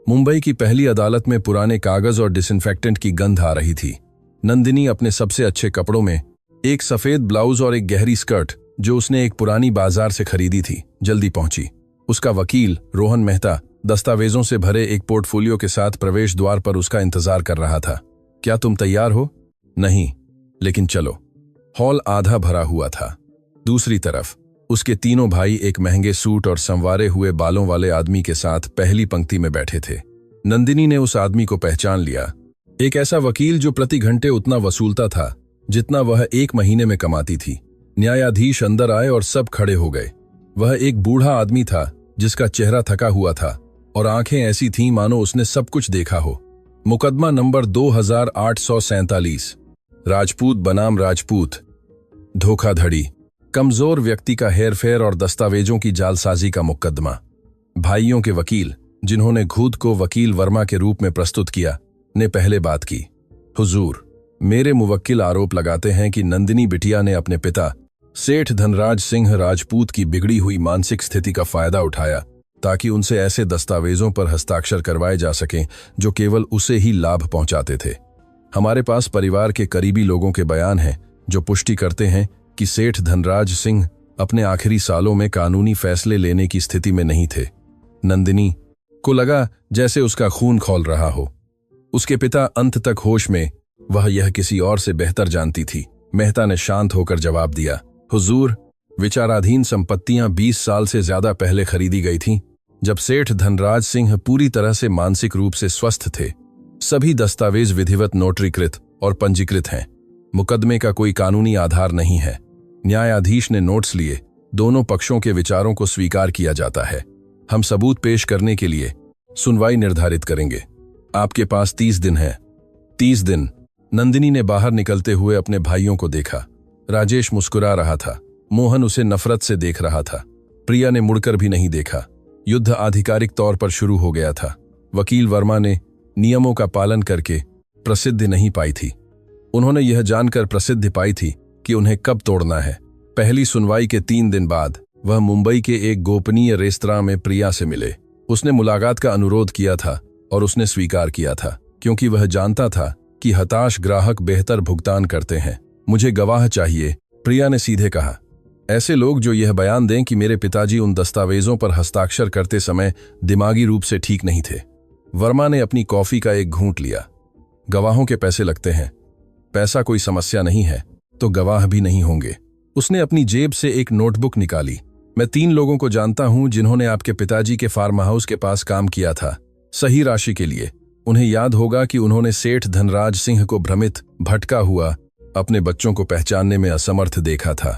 मुंबई की पहली अदालत में पुराने कागज और डिसइंफेक्टेंट की गंध आ रही थी। नंदिनी अपने सबसे अच्छे कपड़ों में, एक सफेद ब्लाउज और एक गहरी स्कर्ट जो उसने एक पुरानी बाजार से खरीदी थी, जल्दी पहुंची। उसका वकील रोहन मेहता दस्तावेजों से भरे एक पोर्टफोलियो के साथ प्रवेश द्वार पर उसका इंतजार कर रहा था। क्या तुम तैयार हो? नहीं, लेकिन चलो। हॉल आधा भरा हुआ था। दूसरी तरफ उसके तीनों भाई एक महंगे सूट और संवारे हुए बालों वाले आदमी के साथ पहली पंक्ति में बैठे थे। नंदिनी ने उस आदमी को पहचान लिया। एक ऐसा वकील जो प्रति घंटे उतना वसूलता था जितना वह 1 महीने में कमाती थी। न्यायाधीश अंदर आए और सब खड़े हो गए। वह एक बूढ़ा आदमी था जिसका चेहरा थका हुआ था और आंखें ऐसी थीं मानो उसने सब कुछ देखा हो। मुकदमा नंबर 2847, राजपूत बनाम राजपूत, धोखाधड़ी, कमजोर व्यक्ति का हेरफेर और दस्तावेजों की जालसाजी का मुकदमा। भाइयों के वकील, जिन्होंने खुद को वकील वर्मा के रूप में प्रस्तुत किया, ने पहले बात की। हुजूर, मेरे मुवक्किल आरोप लगाते हैं कि नंदिनी बिटिया ने अपने पिता सेठ धनराज सिंह राजपूत की बिगड़ी हुई मानसिक स्थिति का फायदा उठाया ताकि उनसे ऐसे दस्तावेजों पर हस्ताक्षर करवाए जा सकें जो केवल उसे ही लाभ पहुंचाते थे। हमारे पास परिवार के करीबी लोगों के बयान हैं जो पुष्टि करते हैं कि सेठ धनराज सिंह अपने आखिरी सालों में कानूनी फैसले लेने की स्थिति में नहीं थे। नंदिनी को लगा जैसे उसका खून खौल रहा हो। उसके पिता अंत तक होश में, वह यह किसी और से बेहतर जानती थी। मेहता ने शांत होकर जवाब दिया, हुजूर, विचाराधीन संपत्तियां 20 साल से ज्यादा पहले खरीदी गई थीं, जब सेठ धनराज सिंह पूरी तरह से मानसिक रूप से स्वस्थ थे। सभी दस्तावेज विधिवत नोटरीकृत और पंजीकृत हैं। मुकदमे का कोई कानूनी आधार नहीं है। न्यायाधीश ने नोट्स लिए। दोनों पक्षों के विचारों को स्वीकार किया जाता है। हम सबूत पेश करने के लिए सुनवाई निर्धारित करेंगे। आपके पास 30 दिन है। 30 दिन। नंदिनी ने बाहर निकलते हुए अपने भाइयों को देखा। राजेश मुस्कुरा रहा था। मोहन उसे नफरत से देख रहा था। प्रिया ने मुड़कर भी नहीं देखा। युद्ध आधिकारिक तौर पर शुरू हो गया था। वकील वर्मा ने नियमों का पालन करके प्रसिद्धि नहीं पाई थी। उन्होंने यह जानकर प्रसिद्धि पाई थी कि उन्हें कब तोड़ना है। पहली सुनवाई के 3 दिन बाद वह मुंबई के एक गोपनीय रेस्तरां में प्रिया से मिले। उसने मुलाकात का अनुरोध किया था और उसने स्वीकार किया था, क्योंकि वह जानता था कि हताश ग्राहक बेहतर भुगतान करते हैं। मुझे गवाह चाहिए, प्रिया ने सीधे कहा। ऐसे लोग जो यह बयान दें कि मेरे पिताजी उन दस्तावेजों पर हस्ताक्षर करते समय दिमागी रूप से ठीक नहीं थे। वर्मा ने अपनी कॉफी का एक घूंट लिया। गवाहों के पैसे लगते हैं। पैसा कोई समस्या नहीं है तो गवाह भी नहीं होंगे। उसने अपनी जेब से एक नोटबुक निकाली। मैं 3 लोगों को जानता हूं जिन्होंने आपके पिताजी के फार्म हाउस के पास काम किया था, सही राशि के लिए। उन्हें याद होगा कि उन्होंने सेठ धनराज सिंह को भ्रमित, भटका हुआ, अपने बच्चों को पहचानने में असमर्थ देखा था।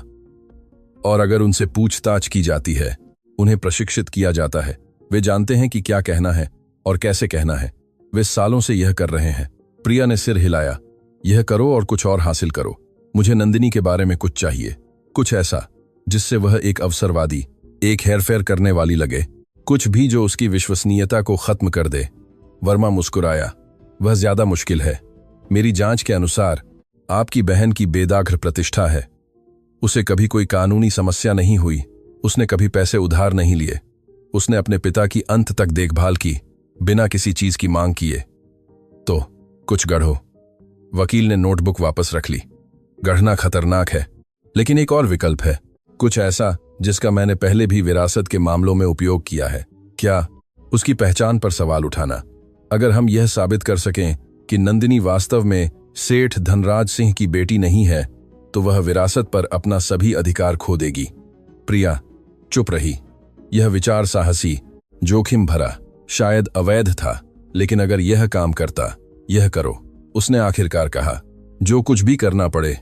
और अगर उनसे पूछताछ की जाती है, उन्हें प्रशिक्षित किया जाता है। वे जानते हैं कि क्या कहना है और कैसे कहना है। वे सालों से यह कर रहे हैं। प्रिया ने सिर हिलाया। यह करो और कुछ और हासिल करो। मुझे नंदिनी के बारे में कुछ चाहिए, कुछ ऐसा जिससे वह एक अवसरवादी, एक हेरफेर करने वाली लगे, कुछ भी जो उसकी विश्वसनीयता को खत्म कर दे। वर्मा मुस्कुराया। वह ज्यादा मुश्किल है। मेरी जांच के अनुसार आपकी बहन की बेदाग प्रतिष्ठा है। उसे कभी कोई कानूनी समस्या नहीं हुई। उसने कभी पैसे उधार नहीं लिए। उसने अपने पिता की अंत तक देखभाल की, बिना किसी चीज की मांग किए। तो कुछ गढ़ो। वकील ने नोटबुक वापस रख ली। गढ़ना खतरनाक है, लेकिन एक और विकल्प है, कुछ ऐसा जिसका मैंने पहले भी विरासत के मामलों में उपयोग किया है। क्या? उसकी पहचान पर सवाल उठाना। अगर हम यह साबित कर सकें कि नंदिनी वास्तव में सेठ धनराज सिंह की बेटी नहीं है, तो वह विरासत पर अपना सभी अधिकार खो देगी। प्रिया चुप रही। यह विचार साहसी, जोखिम भरा, शायद अवैध था, लेकिन अगर यह काम करता, यह करो, उसने आखिरकार कहा। जो कुछ भी करना पड़े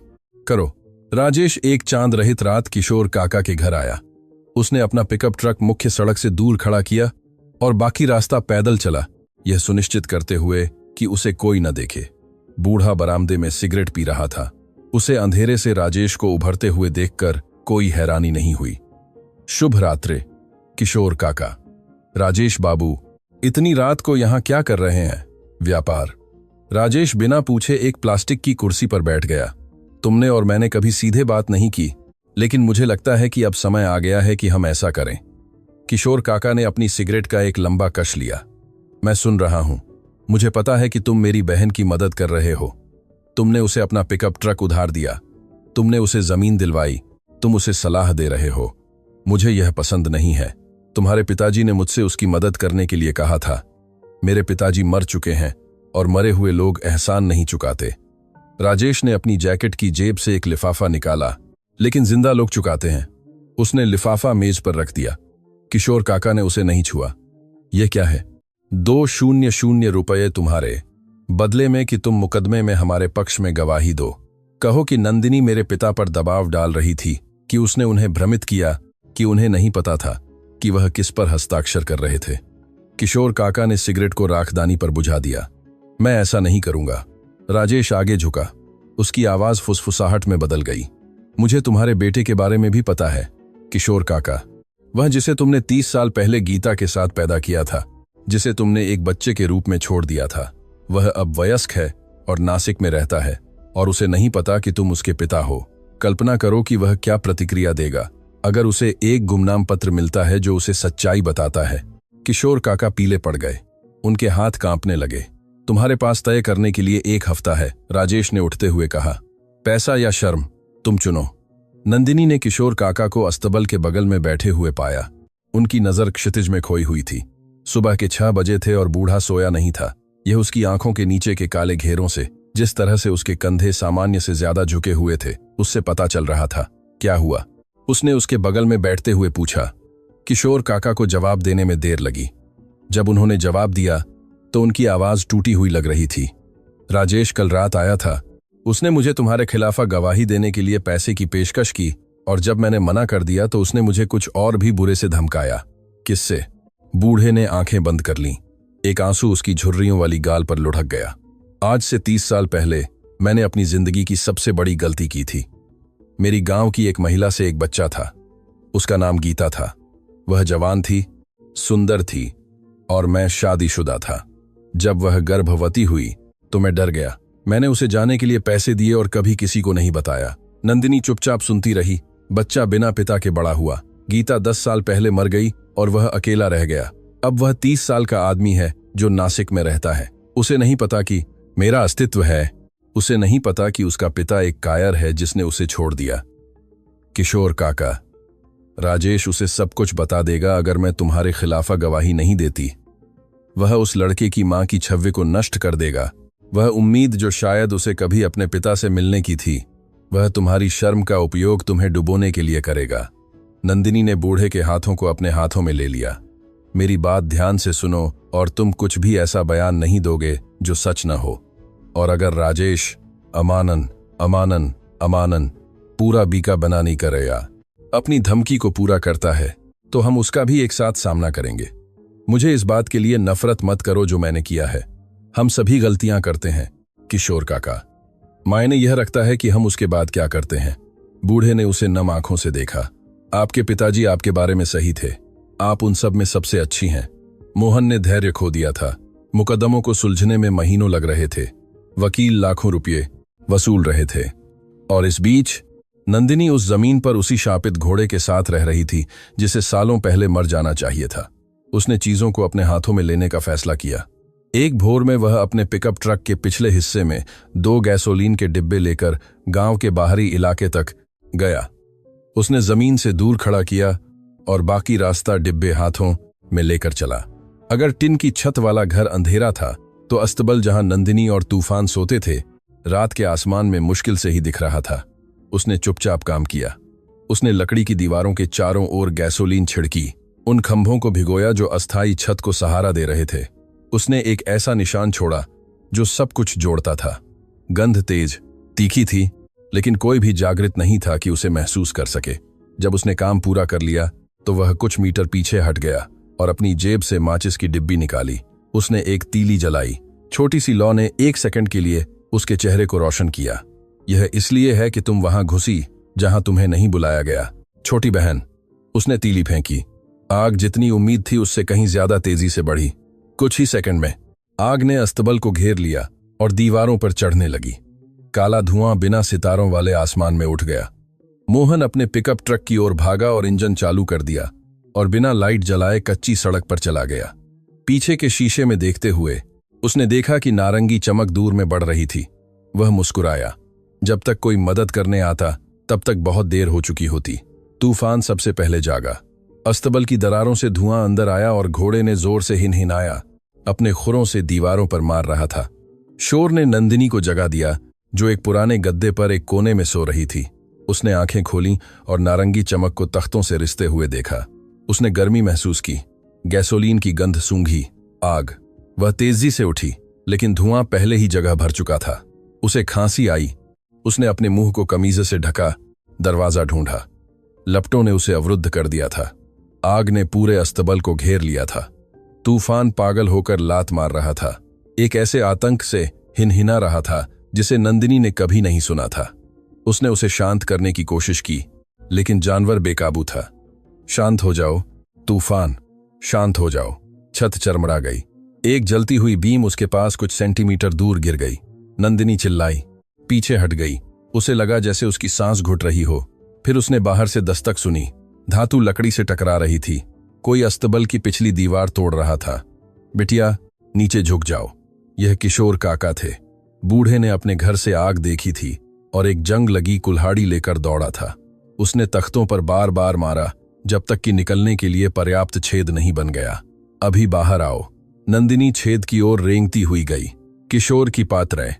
करो। राजेश एक चांद रहित रात किशोर काका के घर आया। उसने अपना पिकअप ट्रक मुख्य सड़क से दूर खड़ा किया और बाकी रास्ता पैदल चला, यह सुनिश्चित करते हुए कि उसे कोई न देखे। बूढ़ा बरामदे में सिगरेट पी रहा था। उसे अंधेरे से राजेश को उभरते हुए देखकर कोई हैरानी नहीं हुई। शुभ रात्रि किशोर काका। राजेश बाबू, इतनी रात को यहां क्या कर रहे हैं? व्यापार। राजेश बिना पूछे एक प्लास्टिक की कुर्सी पर बैठ गया। तुमने और मैंने कभी सीधे बात नहीं की, लेकिन मुझे लगता है कि अब समय आ गया है कि हम ऐसा करें। किशोर काका ने अपनी सिगरेट का एक लंबा कश लिया। मैं सुन रहा हूं। मुझे पता है कि तुम मेरी बहन की मदद कर रहे हो। तुमने उसे अपना पिकअप ट्रक उधार दिया। तुमने उसे जमीन दिलवाई। तुम उसे सलाह दे रहे हो। मुझे यह पसंद नहीं है। तुम्हारे पिताजी ने मुझसे उसकी मदद करने के लिए कहा था। मेरे पिताजी मर चुके हैं और मरे हुए लोग एहसान नहीं चुकाते। राजेश ने अपनी जैकेट की जेब से एक लिफाफा निकाला। लेकिन जिंदा लोग चुकाते हैं। उसने लिफाफा मेज पर रख दिया। किशोर काका ने उसे नहीं छुआ। यह क्या है? 200 रुपये तुम्हारे, बदले में कि तुम मुकदमे में हमारे पक्ष में गवाही दो। कहो कि नंदिनी मेरे पिता पर दबाव डाल रही थी, कि उसने उन्हें भ्रमित किया, कि उन्हें नहीं पता था कि वह किस पर हस्ताक्षर कर रहे थे। किशोर काका ने सिगरेट को राखदानी पर बुझा दिया। मैं ऐसा नहीं करूंगा। राजेश आगे झुका। उसकी आवाज फुसफुसाहट में बदल गई। मुझे तुम्हारे बेटे के बारे में भी पता है किशोर काका। वह जिसे तुमने 30 साल पहले गीता के साथ पैदा किया था, जिसे तुमने एक बच्चे के रूप में छोड़ दिया था, वह अब वयस्क है और नासिक में रहता है, और उसे नहीं पता कि तुम उसके पिता हो। कल्पना करो कि वह क्या प्रतिक्रिया देगा अगर उसे एक गुमनाम पत्र मिलता है जो उसे सच्चाई बताता है। किशोर काका पीले पड़ गए। उनके हाथ कांपने लगे। तुम्हारे पास तय करने के लिए 1 हफ्ता है, राजेश ने उठते हुए कहा। पैसा या शर्म, तुम चुनो। नंदिनी ने किशोर काका को अस्तबल के बगल में बैठे हुए पाया। उनकी नजर क्षितिज में खोई हुई थी। सुबह के 6 बजे थे और बूढ़ा सोया नहीं था। यह उसकी आंखों के नीचे के काले घेरों से, जिस तरह से उसके कंधे सामान्य से ज्यादा झुके हुए थे, उससे पता चल रहा था। क्या हुआ? उसने उसके बगल में बैठते हुए पूछा। किशोर काका को जवाब देने में देर लगी। जब उन्होंने जवाब दिया तो उनकी आवाज टूटी हुई लग रही थी। राजेश कल रात आया था। उसने मुझे तुम्हारे खिलाफ गवाही देने के लिए पैसे की पेशकश की, और जब मैंने मना कर दिया तो उसने मुझे कुछ और भी बुरे से धमकाया। किससे? बूढ़े ने आंखें बंद कर लीं। एक आंसू उसकी झुर्रियों वाली गाल पर लुढ़क गया। आज से 30 साल पहले मैंने अपनी जिंदगी की सबसे बड़ी गलती की थी। मेरी गांव की एक महिला से एक बच्चा था। उसका नाम गीता था। वह जवान थी, सुंदर थी और मैं शादीशुदा था। जब वह गर्भवती हुई तो मैं डर गया। मैंने उसे जाने के लिए पैसे दिए और कभी किसी को नहीं बताया। नंदिनी चुपचाप सुनती रही। बच्चा बिना पिता के बड़ा हुआ। गीता 10 साल पहले मर गई और वह अकेला रह गया। अब वह 30 साल का आदमी है जो नासिक में रहता है। उसे नहीं पता कि मेरा अस्तित्व है। उसे नहीं पता कि उसका पिता एक कायर है जिसने उसे छोड़ दिया। किशोर काका, राजेश उसे सब कुछ बता देगा अगर मैं तुम्हारे खिलाफ गवाही नहीं देती। वह उस लड़के की मां की छवि को नष्ट कर देगा। वह उम्मीद जो शायद उसे कभी अपने पिता से मिलने की थी, वह तुम्हारी शर्म का उपयोग तुम्हें डुबोने के लिए करेगा। नंदिनी ने बूढ़े के हाथों को अपने हाथों में ले लिया। मेरी बात ध्यान से सुनो और तुम कुछ भी ऐसा बयान नहीं दोगे जो सच न हो। और अगर राजेश अमानन अमानन अमानन पूरा बीका बना नहीं करेगा, अपनी धमकी को पूरा करता है, तो हम उसका भी एक साथ सामना करेंगे। मुझे इस बात के लिए नफरत मत करो जो मैंने किया है। हम सभी गलतियां करते हैं किशोर काका। मायने यह रखता है कि हम उसके बाद क्या करते हैं। बूढ़े ने उसे नम आंखों से देखा। आपके पिताजी आपके बारे में सही थे। आप उन सब में सबसे अच्छी हैं। मोहन ने धैर्य खो दिया था। मुकदमों को सुलझने में महीनों लग रहे थे। वकील लाखों रुपये वसूल रहे थे। और इस बीच नंदिनी उस जमीन पर उसी शापित घोड़े के साथ रह रही थी जिसे सालों पहले मर जाना चाहिए था। उसने चीजों को अपने हाथों में लेने का फैसला किया। एक भोर में वह अपने पिकअप ट्रक के पिछले हिस्से में 2 गैसोलीन के डिब्बे लेकर गांव के बाहरी इलाके तक गया। उसने जमीन से दूर खड़ा किया और बाकी रास्ता डिब्बे हाथों में लेकर चला। अगर टिन की छत वाला घर अंधेरा था तो अस्तबल जहां नंदिनी और तूफान सोते थे, रात के आसमान में मुश्किल से ही दिख रहा था। उसने चुपचाप काम किया। उसने लकड़ी की दीवारों के चारों ओर गैसोलीन छिड़की, उन खंभों को भिगोया जो अस्थायी छत को सहारा दे रहे थे। उसने एक ऐसा निशान छोड़ा जो सब कुछ जोड़ता था। गंध तेज, तीखी थी, लेकिन कोई भी जागृत नहीं था कि उसे महसूस कर सके। जब उसने काम पूरा कर लिया तो वह कुछ मीटर पीछे हट गया और अपनी जेब से माचिस की डिब्बी निकाली। उसने एक तीली जलाई। छोटी सी लौ ने 1 सेकंड के लिए उसके चेहरे को रोशन किया। यह इसलिए है कि तुम वहां घुसी जहां तुम्हें नहीं बुलाया गया, छोटी बहन। उसने तीली फेंकी। आग जितनी उम्मीद थी उससे कहीं ज्यादा तेजी से बढ़ी। कुछ ही सेकंड में आग ने अस्तबल को घेर लिया और दीवारों पर चढ़ने लगी। काला धुआं बिना सितारों वाले आसमान में उठ गया। मोहन अपने पिकअप ट्रक की ओर भागा और इंजन चालू कर दिया और बिना लाइट जलाए कच्ची सड़क पर चला गया। पीछे के शीशे में देखते हुए उसने देखा कि नारंगी चमक दूर में बढ़ रही थी। वह मुस्कुराया। जब तक कोई मदद करने आता तब तक बहुत देर हो चुकी होती। तूफान सबसे पहले जागा। अस्तबल की दरारों से धुआं अंदर आया और घोड़े ने जोर से हिनहिनाया, अपने खुरों से दीवारों पर मार रहा था। शोर ने नंदिनी को जगा दिया जो एक पुराने गद्दे पर एक कोने में सो रही थी। उसने आंखें खोलीं और नारंगी चमक को तख्तों से रिसते हुए देखा। उसने गर्मी महसूस की, गैसोलीन की गंध सूंघी, आग। वह तेजी से उठी, लेकिन धुआं पहले ही जगह भर चुका था। उसे खांसी आई। उसने अपने मुंह को कमीज से ढका, दरवाजा ढूंढा। लपटों ने उसे अवरुद्ध कर दिया था। आग ने पूरे अस्तबल को घेर लिया था। तूफान पागल होकर लात मार रहा था, एक ऐसे आतंक से हिनहिना रहा था जिसे नंदिनी ने कभी नहीं सुना था। उसने उसे शांत करने की कोशिश की, लेकिन जानवर बेकाबू था। शांत हो जाओ तूफान, शांत हो जाओ। छत चरमरा गई। एक जलती हुई बीम उसके पास कुछ सेंटीमीटर दूर गिर गई। नंदिनी चिल्लाई, पीछे हट गई। उसे लगा जैसे उसकी सांस घुट रही हो। फिर उसने बाहर से दस्तक सुनी। धातु लकड़ी से टकरा रही थी। कोई अस्तबल की पिछली दीवार तोड़ रहा था। बिटिया, नीचे झुक जाओ। यह किशोर काका थे। बूढ़े ने अपने घर से आग देखी थी और एक जंग लगी कुल्हाड़ी लेकर दौड़ा था। उसने तख्तों पर बार बार मारा जब तक कि निकलने के लिए पर्याप्त छेद नहीं बन गया। अभी बाहर आओ। नंदिनी छेद की ओर रेंगती हुई गई। किशोर की पात्र।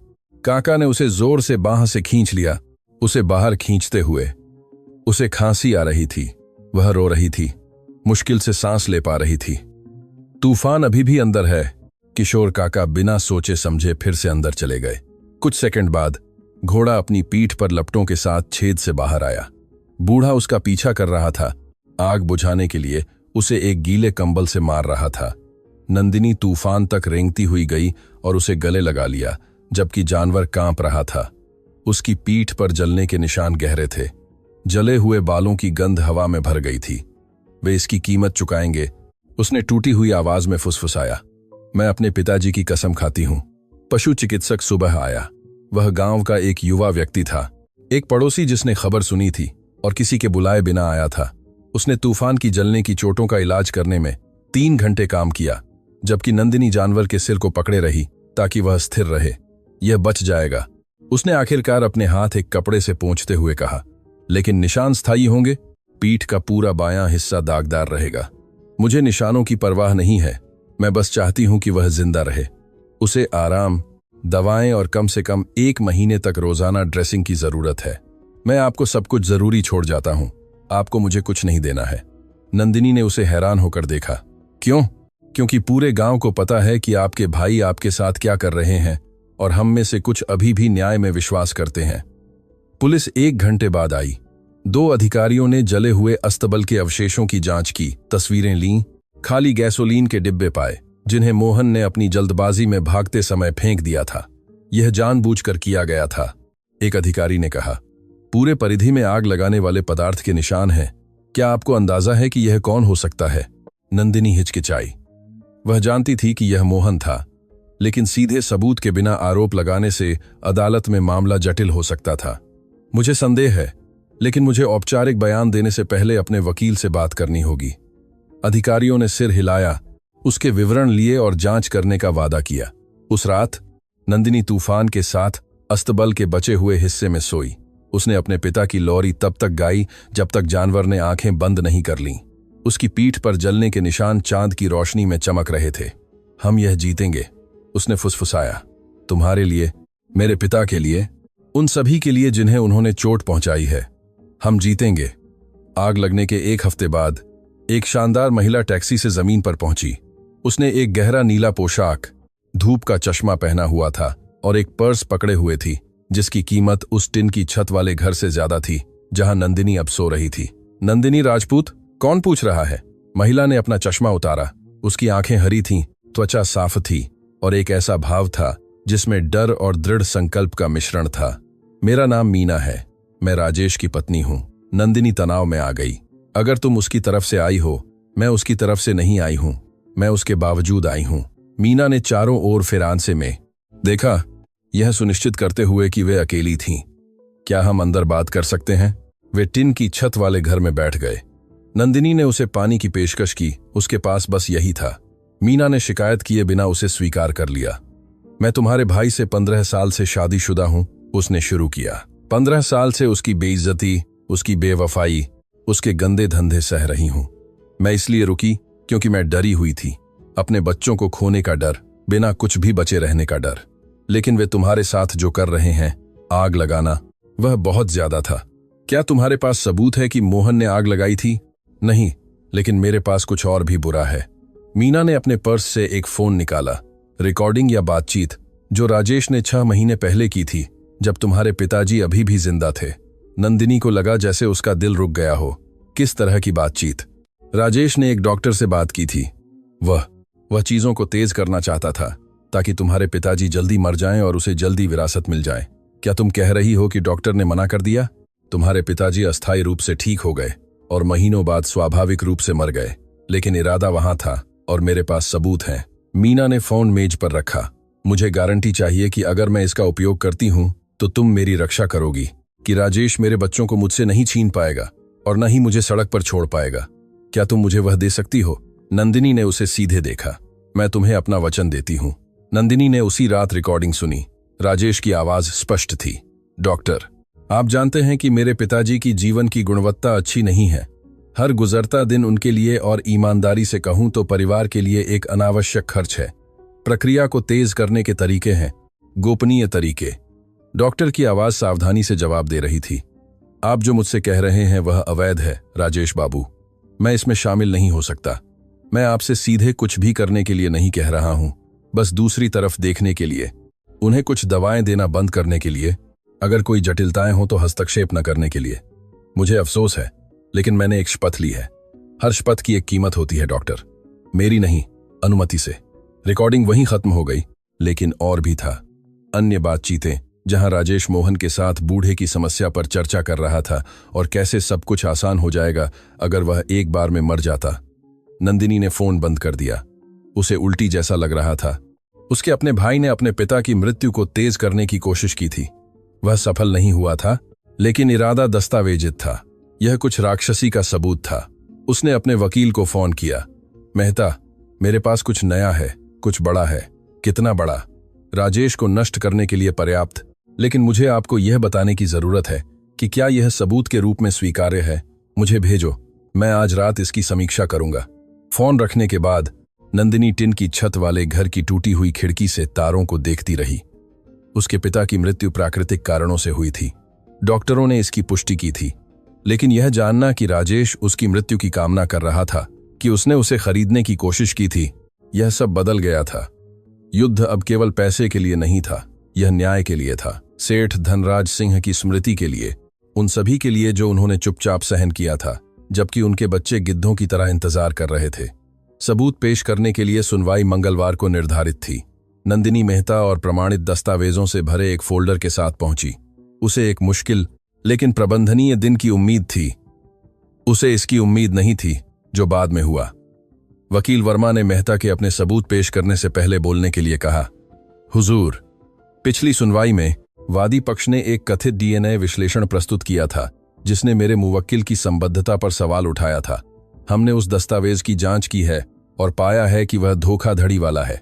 काका ने उसे जोर से बाह से खींच लिया, उसे बाहर खींचते हुए। उसे खांसी आ रही थी। वह रो रही थी, मुश्किल से सांस ले पा रही थी। तूफान अभी भी अंदर है। किशोर काका बिना सोचे समझे फिर से अंदर चले गए। कुछ सेकंड बाद घोड़ा अपनी पीठ पर लपटों के साथ छेद से बाहर आया। बूढ़ा उसका पीछा कर रहा था, आग बुझाने के लिए उसे एक गीले कंबल से मार रहा था। नंदिनी तूफान तक रेंगती हुई गई और उसे गले लगा लिया, जबकि जानवर कांप रहा था। उसकी पीठ पर जलने के निशान गहरे थे। जले हुए बालों की गंध हवा में भर गई थी। वे इसकी कीमत चुकाएंगे, उसने टूटी हुई आवाज में फुसफुसाया। मैं अपने पिताजी की कसम खाती हूं। पशु चिकित्सक सुबह आया। वह गांव का एक युवा व्यक्ति था, एक पड़ोसी जिसने खबर सुनी थी और किसी के बुलाए बिना आया था। उसने तूफान की जलने की चोटों का इलाज करने में 3 घंटे काम किया, जबकि नंदिनी जानवर के सिर को पकड़े रही ताकि वह स्थिर रहे। यह बच जाएगा, उसने आखिरकार अपने हाथ एक कपड़े से पोंछते हुए कहा। लेकिन निशान स्थायी होंगे। पीठ का पूरा बायां हिस्सा दागदार रहेगा। मुझे निशानों की परवाह नहीं है, मैं बस चाहती हूं कि वह जिंदा रहे। उसे आराम, दवाएं और कम से कम 1 महीने तक रोजाना ड्रेसिंग की जरूरत है। मैं आपको सब कुछ जरूरी छोड़ जाता हूं, आपको मुझे कुछ नहीं देना है। नंदिनी ने उसे हैरान होकर देखा। क्यों? क्योंकि पूरे गांव को पता है कि आपके भाई आपके साथ क्या कर रहे हैं और हम में से कुछ अभी भी न्याय में विश्वास करते हैं। पुलिस 1 घंटे बाद आई। 2 अधिकारियों ने जले हुए अस्तबल के अवशेषों की जांच की, तस्वीरें लीं, खाली गैसोलीन के डिब्बे पाए जिन्हें मोहन ने अपनी जल्दबाजी में भागते समय फेंक दिया था। यह जानबूझकर किया गया था, एक अधिकारी ने कहा। पूरे परिधि में आग लगाने वाले पदार्थ के निशान हैं। क्या आपको अंदाजा है कि यह कौन हो सकता है? नंदिनी हिचकिचाई। वह जानती थी कि यह मोहन था, लेकिन सीधे सबूत के बिना आरोप लगाने से अदालत में मामला जटिल हो सकता था। मुझे संदेह है, लेकिन मुझे औपचारिक बयान देने से पहले अपने वकील से बात करनी होगी। अधिकारियों ने सिर हिलाया, उसके विवरण लिए और जांच करने का वादा किया। उस रात नंदिनी तूफान के साथ अस्तबल के बचे हुए हिस्से में सोई। उसने अपने पिता की लोरी तब तक गाई जब तक जानवर ने आंखें बंद नहीं कर लीं। उसकी पीठ पर जलने के निशान चांद की रोशनी में चमक रहे थे। हम यह जीतेंगे, उसने फुसफुसाया। तुम्हारे लिए, मेरे पिता के लिए, उन सभी के लिए जिन्हें उन्होंने चोट पहुंचाई है। हम जीतेंगे। आग लगने के 1 हफ्ते बाद एक शानदार महिला टैक्सी से जमीन पर पहुंची। उसने एक गहरा नीला पोशाक, धूप का चश्मा पहना हुआ था और एक पर्स पकड़े हुए थी जिसकी कीमत उस टिन की छत वाले घर से ज्यादा थी जहां नंदिनी अब सो रही थी। नंदिनी राजपूत? कौन पूछ रहा है? महिला ने अपना चश्मा उतारा। उसकी आंखें हरी थीं, त्वचा साफ थी और एक ऐसा भाव था जिसमें डर और दृढ़ संकल्प का मिश्रण था। मेरा नाम मीना है, मैं राजेश की पत्नी हूं। नंदिनी तनाव में आ गई। अगर तुम उसकी तरफ से आई हो, मैं उसकी तरफ से नहीं आई हूं, मैं उसके बावजूद आई हूं। मीना ने चारों ओर फिरांसे में देखा, यह सुनिश्चित करते हुए कि वे अकेली थीं। क्या हम अंदर बात कर सकते हैं? वे टिन की छत वाले घर में बैठ गए। नंदिनी ने उसे पानी की पेशकश की, उसके पास बस यही था। मीना ने शिकायत किए बिना उसे स्वीकार कर लिया। मैं तुम्हारे भाई से 15 साल से शादीशुदा हूं, उसने शुरू किया। 15 साल से उसकी बेइज्जती, उसकी बेवफाई, उसके गंदे धंधे सह रही हूं। मैं इसलिए रुकी क्योंकि मैं डरी हुई थी, अपने बच्चों को खोने का डर, बिना कुछ भी बचे रहने का डर। लेकिन वे तुम्हारे साथ जो कर रहे हैं, आग लगाना, वह बहुत ज्यादा था। क्या तुम्हारे पास सबूत है कि मोहन ने आग लगाई थी? नहीं, लेकिन मेरे पास कुछ और भी बुरा है। मीना ने अपने पर्स से एक फोन निकाला। रिकॉर्डिंग या बातचीत जो राजेश ने 6 महीने पहले की थी, जब तुम्हारे पिताजी अभी भी जिंदा थे। नंदिनी को लगा जैसे उसका दिल रुक गया हो। किस तरह की बातचीत? राजेश ने एक डॉक्टर से बात की थी। वह चीजों को तेज करना चाहता था ताकि तुम्हारे पिताजी जल्दी मर जाएं और उसे जल्दी विरासत मिल जाए। क्या तुम कह रही हो कि डॉक्टर ने मना कर दिया? तुम्हारे पिताजी अस्थायी रूप से ठीक हो गए और महीनों बाद स्वाभाविक रूप से मर गए, लेकिन इरादा वहां था और मेरे पास सबूत हैं। मीना ने फोन मेज पर रखा। मुझे गारंटी चाहिए कि अगर मैं इसका उपयोग करती हूं तो तुम मेरी रक्षा करोगी, कि राजेश मेरे बच्चों को मुझसे नहीं छीन पाएगा और न ही मुझे सड़क पर छोड़ पाएगा। क्या तुम मुझे वह दे सकती हो? नंदिनी ने उसे सीधे देखा। मैं तुम्हें अपना वचन देती हूं। नंदिनी ने उसी रात रिकॉर्डिंग सुनी। राजेश की आवाज स्पष्ट थी। डॉक्टर, आप जानते हैं कि मेरे पिताजी की जीवन की गुणवत्ता अच्छी नहीं है। हर गुजरता दिन उनके लिए, और ईमानदारी से कहूं तो परिवार के लिए, एक अनावश्यक खर्च है। प्रक्रिया को तेज करने के तरीके हैं, गोपनीय तरीके। डॉक्टर की आवाज सावधानी से जवाब दे रही थी। आप जो मुझसे कह रहे हैं वह अवैध है राजेश बाबू। मैं इसमें शामिल नहीं हो सकता। मैं आपसे सीधे कुछ भी करने के लिए नहीं कह रहा हूं, बस दूसरी तरफ देखने के लिए, उन्हें कुछ दवाएं देना बंद करने के लिए, अगर कोई जटिलताएं हो तो हस्तक्षेप न करने के लिए। मुझे अफसोस है, लेकिन मैंने एक शपथ ली है। हर शपथ की एक कीमत होती है डॉक्टर, मेरी नहीं, अनुमति से। रिकॉर्डिंग वहीं खत्म हो गई, लेकिन और भी था। अन्य बातचीतें, जहां राजेश मोहन के साथ बूढ़े की समस्या पर चर्चा कर रहा था और कैसे सब कुछ आसान हो जाएगा अगर वह एक बार में मर जाता। नंदिनी ने फोन बंद कर दिया। उसे उल्टी जैसा लग रहा था। उसके अपने भाई ने अपने पिता की मृत्यु को तेज करने की कोशिश की थी। वह सफल नहीं हुआ था, लेकिन इरादा दस्तावेजित था। यह कुछ राक्षसी का सबूत था। उसने अपने वकील को फोन किया। मेहता, मेरे पास कुछ नया है, कुछ बड़ा है। कितना बड़ा? राजेश को नष्ट करने के लिए पर्याप्त, लेकिन मुझे आपको यह बताने की जरूरत है कि क्या यह सबूत के रूप में स्वीकार्य है। मुझे भेजो, मैं आज रात इसकी समीक्षा करूंगा। फोन रखने के बाद नंदिनी टिन की छत वाले घर की टूटी हुई खिड़की से तारों को देखती रही। उसके पिता की मृत्यु प्राकृतिक कारणों से हुई थी। डॉक्टरों ने इसकी पुष्टि की थी, लेकिन यह जानना कि राजेश उसकी मृत्यु की कामना कर रहा था, कि उसने उसे खरीदने की कोशिश की थी, यह सब बदल गया था। युद्ध अब केवल पैसे के लिए नहीं था, यह न्याय के लिए था। सेठ धनराज सिंह की स्मृति के लिए, उन सभी के लिए जो उन्होंने चुपचाप सहन किया था, जबकि उनके बच्चे गिद्धों की तरह इंतजार कर रहे थे। सबूत पेश करने के लिए सुनवाई मंगलवार को निर्धारित थी। नंदिनी मेहता और प्रमाणित दस्तावेजों से भरे एक फोल्डर के साथ पहुंची। उसे एक मुश्किल लेकिन प्रबंधनीय दिन की उम्मीद थी। उसे इसकी उम्मीद नहीं थी जो बाद में हुआ। वकील वर्मा ने मेहता के अपने सबूत पेश करने से पहले बोलने के लिए कहा। हुजूर, पिछली सुनवाई में वादी पक्ष ने एक कथित डीएनए विश्लेषण प्रस्तुत किया था, जिसने मेरे मुवक्किल की संबद्धता पर सवाल उठाया था। हमने उस दस्तावेज की जांच की है और पाया है कि वह धोखाधड़ी वाला है।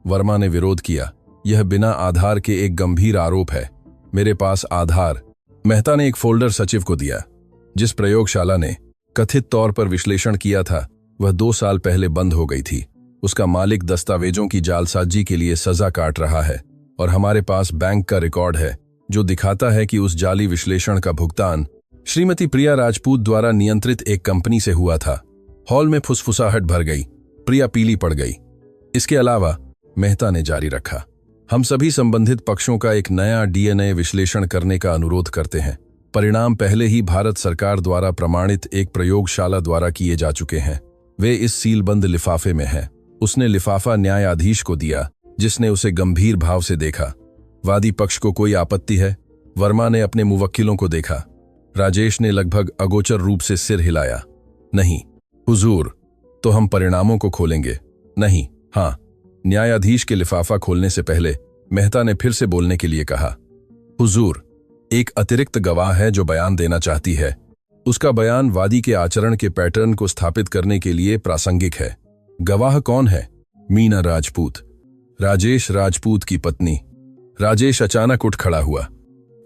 वर्मा ने विरोध किया। यह बिना आधार के एक गंभीर आरोप है। मेरे पास आधार। मेहता ने एक फोल्डर सचिव को दिया। जिस प्रयोगशाला ने कथित तौर पर विश्लेषण किया था, वह 2 साल पहले बंद हो गई थी। उसका मालिक दस्तावेजों की जालसाजी के लिए सजा काट रहा है, और हमारे पास बैंक का रिकॉर्ड है जो दिखाता है कि उस जाली विश्लेषण का भुगतान श्रीमती प्रिया राजपूत द्वारा नियंत्रित एक कंपनी से हुआ था। हॉल में फुसफुसाहट भर गई। प्रिया पीली पड़ गई। इसके अलावा, मेहता ने जारी रखा, हम सभी संबंधित पक्षों का एक नया डीएनए विश्लेषण करने का अनुरोध करते हैं। परिणाम पहले ही भारत सरकार द्वारा प्रमाणित एक प्रयोगशाला द्वारा किए जा चुके हैं। वे इस सीलबंद लिफाफे में हैं। उसने लिफाफा न्यायाधीश को दिया, जिसने उसे गंभीर भाव से देखा। वादी पक्ष को कोई आपत्ति है? वर्मा ने अपने मुवक्किलों को देखा। राजेश ने लगभग अगोचर रूप से सिर हिलाया। नहीं हुजूर, तो हम परिणामों को खोलेंगे। नहीं, हाँ। न्यायाधीश के लिफाफा खोलने से पहले मेहता ने फिर से बोलने के लिए कहा। हुजूर, एक अतिरिक्त गवाह है जो बयान देना चाहती है। उसका बयान वादी के आचरण के पैटर्न को स्थापित करने के लिए प्रासंगिक है। गवाह कौन है? मीना राजपूत, राजेश राजपूत की पत्नी। राजेश अचानक उठ खड़ा हुआ।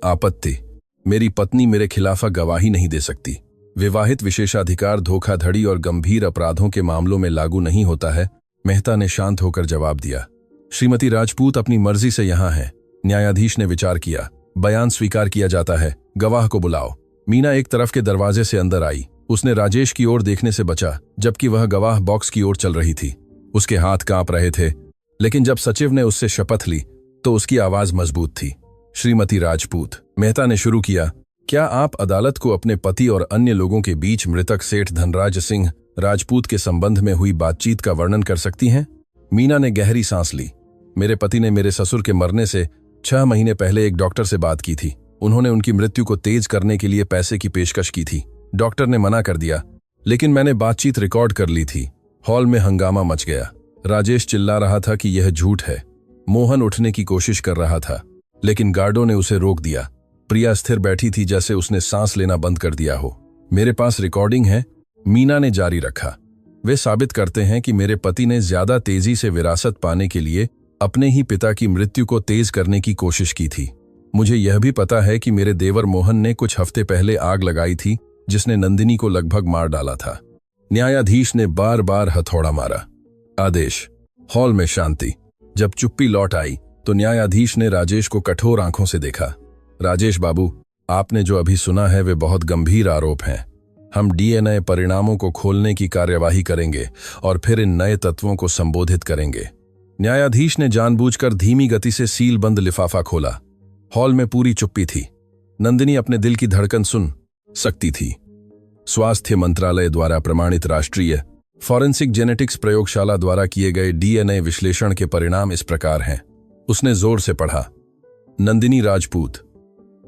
आपत्ति, मेरी पत्नी मेरे खिलाफ गवाही नहीं दे सकती। विवाहित विशेषाधिकार धोखाधड़ी और गंभीर अपराधों के मामलों में लागू नहीं होता है। मेहता ने शांत होकर जवाब दिया। श्रीमती राजपूत अपनी मर्जी से यहां है। न्यायाधीश ने विचार किया। बयान स्वीकार किया जाता है। गवाह को बुलाओ। मीना एक तरफ के दरवाजे से अंदर आई। उसने राजेश की ओर देखने से बचा, जबकि वह गवाह बॉक्स की ओर चल रही थी। उसके हाथ कांप रहे थे, लेकिन जब सचिव ने उससे शपथ ली तो उसकी आवाज मजबूत थी। श्रीमती राजपूत, मेहता ने शुरू किया, क्या आप अदालत को अपने पति और अन्य लोगों के बीच मृतक सेठ धनराज सिंह राजपूत के संबंध में हुई बातचीत का वर्णन कर सकती हैं? मीना ने गहरी सांस ली। मेरे पति ने मेरे ससुर के मरने से 6 महीने पहले एक डॉक्टर से बात की थी। उन्होंने उनकी मृत्यु को तेज करने के लिए पैसे की पेशकश की थी। डॉक्टर ने मना कर दिया, लेकिन मैंने बातचीत रिकॉर्ड कर ली थी। हॉल में हंगामा मच गया। राजेश चिल्ला रहा था कि यह झूठ है। मोहन उठने की कोशिश कर रहा था, लेकिन गार्डों ने उसे रोक दिया। प्रिया स्थिर बैठी थी, जैसे उसने सांस लेना बंद कर दिया हो। मेरे पास रिकॉर्डिंग है, मीना ने जारी रखा। वे साबित करते हैं कि मेरे पति ने ज्यादा तेजी से विरासत पाने के लिए अपने ही पिता की मृत्यु को तेज करने की कोशिश की थी। मुझे यह भी पता है कि मेरे देवर मोहन ने कुछ हफ्ते पहले आग लगाई थी, जिसने नंदिनी को लगभग मार डाला था। न्यायाधीश ने बार बार हथौड़ा मारा। आदेश। हॉल में शांति। जब चुप्पी लौट आई तो न्यायाधीश ने राजेश को कठोर आंखों से देखा। राजेश बाबू, आपने जो अभी सुना है वे बहुत गंभीर आरोप हैं। हम डीएनए परिणामों को खोलने की कार्यवाही करेंगे और फिर इन नए तत्वों को संबोधित करेंगे। न्यायाधीश ने जानबूझकर धीमी गति से सीलबंद लिफाफा खोला। हॉल में पूरी चुप्पी थी। नंदिनी अपने दिल की धड़कन सुन सकती थी। स्वास्थ्य मंत्रालय द्वारा प्रमाणित राष्ट्रीय फॉरेंसिक जेनेटिक्स प्रयोगशाला द्वारा किए गए डीएनए विश्लेषण के परिणाम इस प्रकार हैं। उसने जोर से पढ़ा। नंदिनी राजपूत,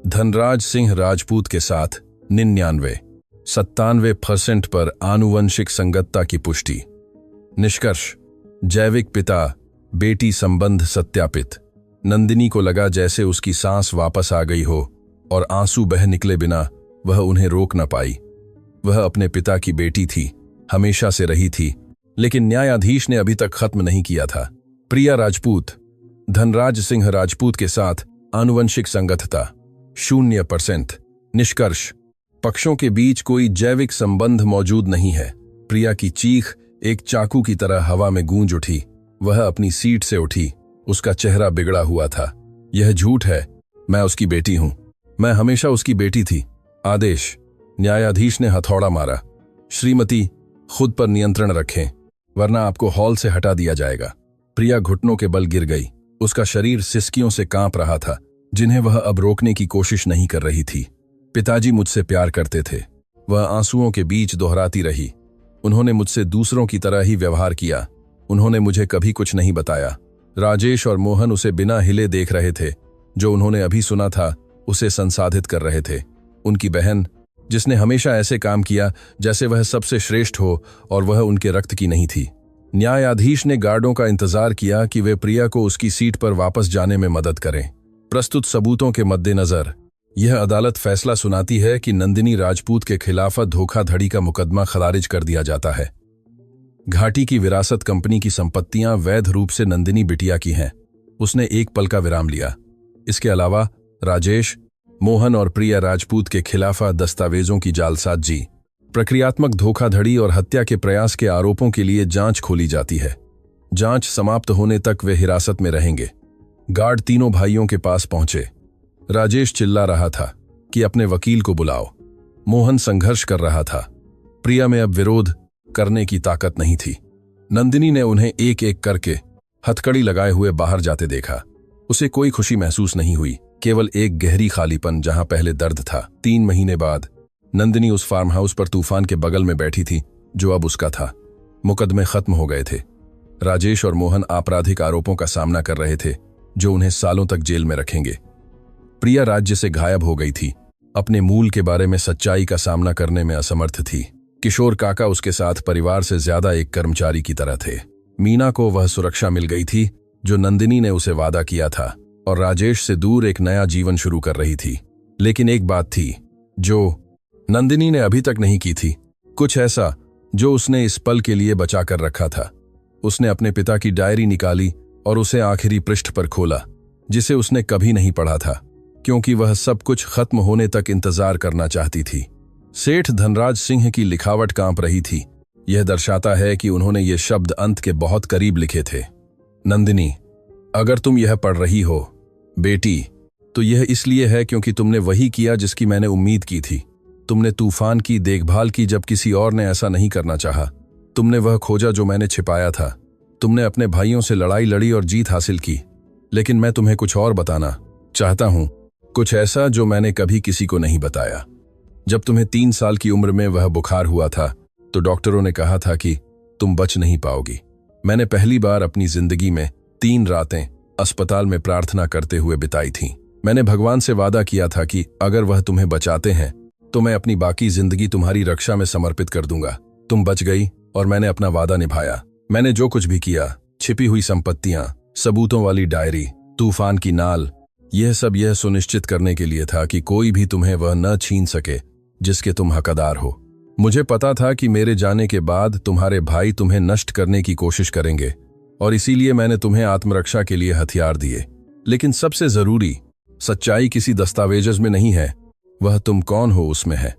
धनराज सिंह राजपूत के साथ 97% पर आनुवंशिक संगतता की पुष्टि। निष्कर्ष, जैविक पिता बेटी संबंध सत्यापित। नंदिनी को लगा जैसे उसकी सांस वापस आ गई हो और आंसू बह निकले बिना वह उन्हें रोक न पाई। वह अपने पिता की बेटी थी, हमेशा से रही थी, लेकिन न्यायाधीश ने अभी तक खत्म नहीं किया था। प्रिया राजपूत, धनराज सिंह राजपूत के साथ आनुवंशिक संगतता 0%। निष्कर्ष, पक्षों के बीच कोई जैविक संबंध मौजूद नहीं है। प्रिया की चीख एक चाकू की तरह हवा में गूंज उठी। वह अपनी सीट से उठी। उसका चेहरा बिगड़ा हुआ था। यह झूठ है, मैं उसकी बेटी हूं, मैं हमेशा उसकी बेटी थी। आदेश। न्यायाधीश ने हथौड़ा मारा। श्रीमती, खुद पर नियंत्रण रखें, वरना आपको हॉल से हटा दिया जाएगा। प्रिया घुटनों के बल गिर गई। उसका शरीर सिसकियों से कांप रहा था, जिन्हें वह अब रोकने की कोशिश नहीं कर रही थी। पिताजी मुझसे प्यार करते थे, वह आंसुओं के बीच दोहराती रही। उन्होंने मुझसे दूसरों की तरह ही व्यवहार किया। उन्होंने मुझे कभी कुछ नहीं बताया। राजेश और मोहन उसे बिना हिले देख रहे थे। जो उन्होंने अभी सुना था उसे संसाधित कर रहे थे। उनकी बहन, जिसने हमेशा ऐसे काम किया जैसे वह सबसे श्रेष्ठ हो और वह उनके रक्त की नहीं थी। न्यायाधीश ने गार्डों का इंतजार किया कि वे प्रिया को उसकी सीट पर वापस जाने में मदद करें। प्रस्तुत सबूतों के मद्देनजर यह अदालत फैसला सुनाती है कि नंदिनी राजपूत के खिलाफ धोखाधड़ी का मुकदमा खारिज कर दिया जाता है। घाटी की विरासत कंपनी की संपत्तियां वैध रूप से नंदिनी बिटिया की हैं। उसने एक पल का विराम लिया। इसके अलावा राजेश, मोहन और प्रिया राजपूत के खिलाफ दस्तावेजों की जालसाजी, प्रक्रियात्मक धोखाधड़ी और हत्या के प्रयास के आरोपों के लिए जांच खोली जाती है। जांच समाप्त होने तक वे हिरासत में रहेंगे। गार्ड तीनों भाइयों के पास पहुंचे। राजेश चिल्ला रहा था कि अपने वकील को बुलाओ। मोहन संघर्ष कर रहा था। प्रिया में अब विरोध करने की ताकत नहीं थी। नंदिनी ने उन्हें एक एक करके हथकड़ी लगाए हुए बाहर जाते देखा। उसे कोई खुशी महसूस नहीं हुई, केवल एक गहरी खालीपन जहां पहले दर्द था। 3 महीने बाद नंदिनी उस फार्म हाउस पर तूफान के बगल में बैठी थी जो अब उसका था। मुकदमे खत्म हो गए थे। राजेश और मोहन आपराधिक आरोपों का सामना कर रहे थे जो उन्हें सालों तक जेल में रखेंगे। प्रिया राज्य से गायब हो गई थी। अपने मूल के बारे में सच्चाई का सामना करने में असमर्थ थी। किशोर काका उसके साथ परिवार से ज्यादा एक कर्मचारी की तरह थे। मीना को वह सुरक्षा मिल गई थी जो नंदिनी ने उसे वादा किया था, और राजेश से दूर एक नया जीवन शुरू कर रही थी। लेकिन एक बात थी जो नंदिनी ने अभी तक नहीं की थी, कुछ ऐसा जो उसने इस पल के लिए बचा कर रखा था। उसने अपने पिता की डायरी निकाली और उसे आखिरी पृष्ठ पर खोला, जिसे उसने कभी नहीं पढ़ा था, क्योंकि वह सब कुछ खत्म होने तक इंतजार करना चाहती थी। सेठ धनराज सिंह की लिखावट कांप रही थी। यह दर्शाता है कि उन्होंने ये शब्द अंत के बहुत करीब लिखे थे। नंदिनी, अगर तुम यह पढ़ रही हो बेटी, तो यह इसलिए है क्योंकि तुमने वही किया जिसकी मैंने उम्मीद की थी। तुमने तूफान की देखभाल की जब किसी और ने ऐसा नहीं करना चाहा। तुमने वह खोजा जो मैंने छिपाया था। तुमने अपने भाइयों से लड़ाई लड़ी और जीत हासिल की। लेकिन मैं तुम्हें कुछ और बताना चाहता हूं, कुछ ऐसा जो मैंने कभी किसी को नहीं बताया। जब तुम्हें 3 साल की उम्र में वह बुखार हुआ था तो डॉक्टरों ने कहा था कि तुम बच नहीं पाओगी। मैंने पहली बार अपनी जिंदगी में 3 रातें अस्पताल में प्रार्थना करते हुए बिताई थीं। मैंने भगवान से वादा किया था कि अगर वह तुम्हें बचाते हैं तो मैं अपनी बाकी जिंदगी तुम्हारी रक्षा में समर्पित कर दूंगा। तुम बच गई और मैंने अपना वादा निभाया। मैंने जो कुछ भी किया, छिपी हुई संपत्तियां, सबूतों वाली डायरी, तूफान की नाल, यह सब यह सुनिश्चित करने के लिए था कि कोई भी तुम्हें वह न छीन सके जिसके तुम हकदार हो। मुझे पता था कि मेरे जाने के बाद तुम्हारे भाई तुम्हें नष्ट करने की कोशिश करेंगे, और इसीलिए मैंने तुम्हें आत्मरक्षा के लिए हथियार दिए। लेकिन सबसे जरूरी, सच्चाई किसी दस्तावेज में नहीं है, वह तुम कौन हो उसमें है।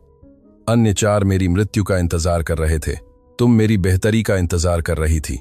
अन्य 4 मेरी मृत्यु का इंतजार कर रहे थे। तुम मेरी बेहतरी का इंतजार कर रही थी।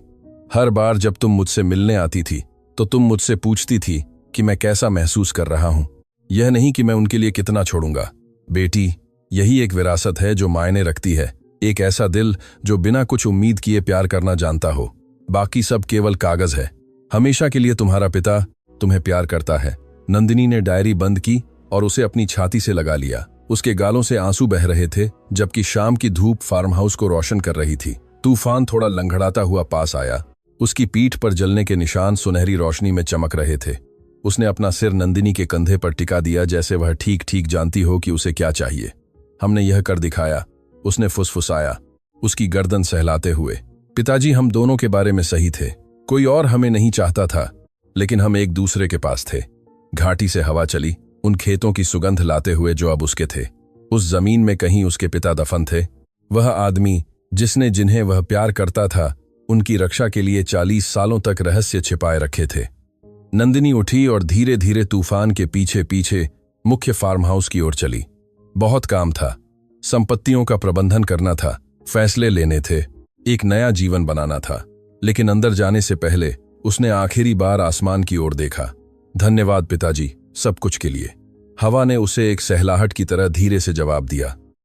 हर बार जब तुम मुझसे मिलने आती थी तो तुम मुझसे पूछती थी कि मैं कैसा महसूस कर रहा हूं, यह नहीं कि मैं उनके लिए कितना छोड़ूंगा। बेटी, यही एक विरासत है जो मायने रखती है। एक ऐसा दिल जो बिना कुछ उम्मीद किए प्यार करना जानता हो। बाकी सब केवल कागज है। हमेशा के लिए तुम्हारा पिता तुम्हें प्यार करता है। नंदिनी ने डायरी बंद की और उसे अपनी छाती से लगा लिया। उसके गालों से आंसू बह रहे थे, जबकि शाम की धूप फार्म हाउस को रोशन कर रही थी। तूफान थोड़ा लंगड़ाता हुआ पास आया। उसकी पीठ पर जलने के निशान सुनहरी रोशनी में चमक रहे थे। उसने अपना सिर नंदिनी के कंधे पर टिका दिया, जैसे वह ठीक ठीक जानती हो कि उसे क्या चाहिए। हमने यह कर दिखाया, उसने फुसफुसाया, उसकी गर्दन सहलाते हुए। पिताजी, हम दोनों के बारे में सही थे। कोई और हमें नहीं चाहता था, लेकिन हम एक दूसरे के पास थे। घाटी से हवा चली, उन खेतों की सुगंध लाते हुए जो अब उसके थे। उस जमीन में कहीं उसके पिता दफन थे। वह आदमी जिन्हें वह प्यार करता था, उनकी रक्षा के लिए 40 सालों तक रहस्य छिपाए रखे थे। नंदिनी उठी और धीरे धीरे तूफान के पीछे पीछे मुख्य फार्म हाउस की ओर चली। बहुत काम था, संपत्तियों का प्रबंधन करना था, फैसले लेने थे, एक नया जीवन बनाना था। लेकिन अंदर जाने से पहले उसने आखिरी बार आसमान की ओर देखा। धन्यवाद पिताजी, सब कुछ के लिए। हवा ने उसे एक सहलाहट की तरह धीरे से जवाब दिया।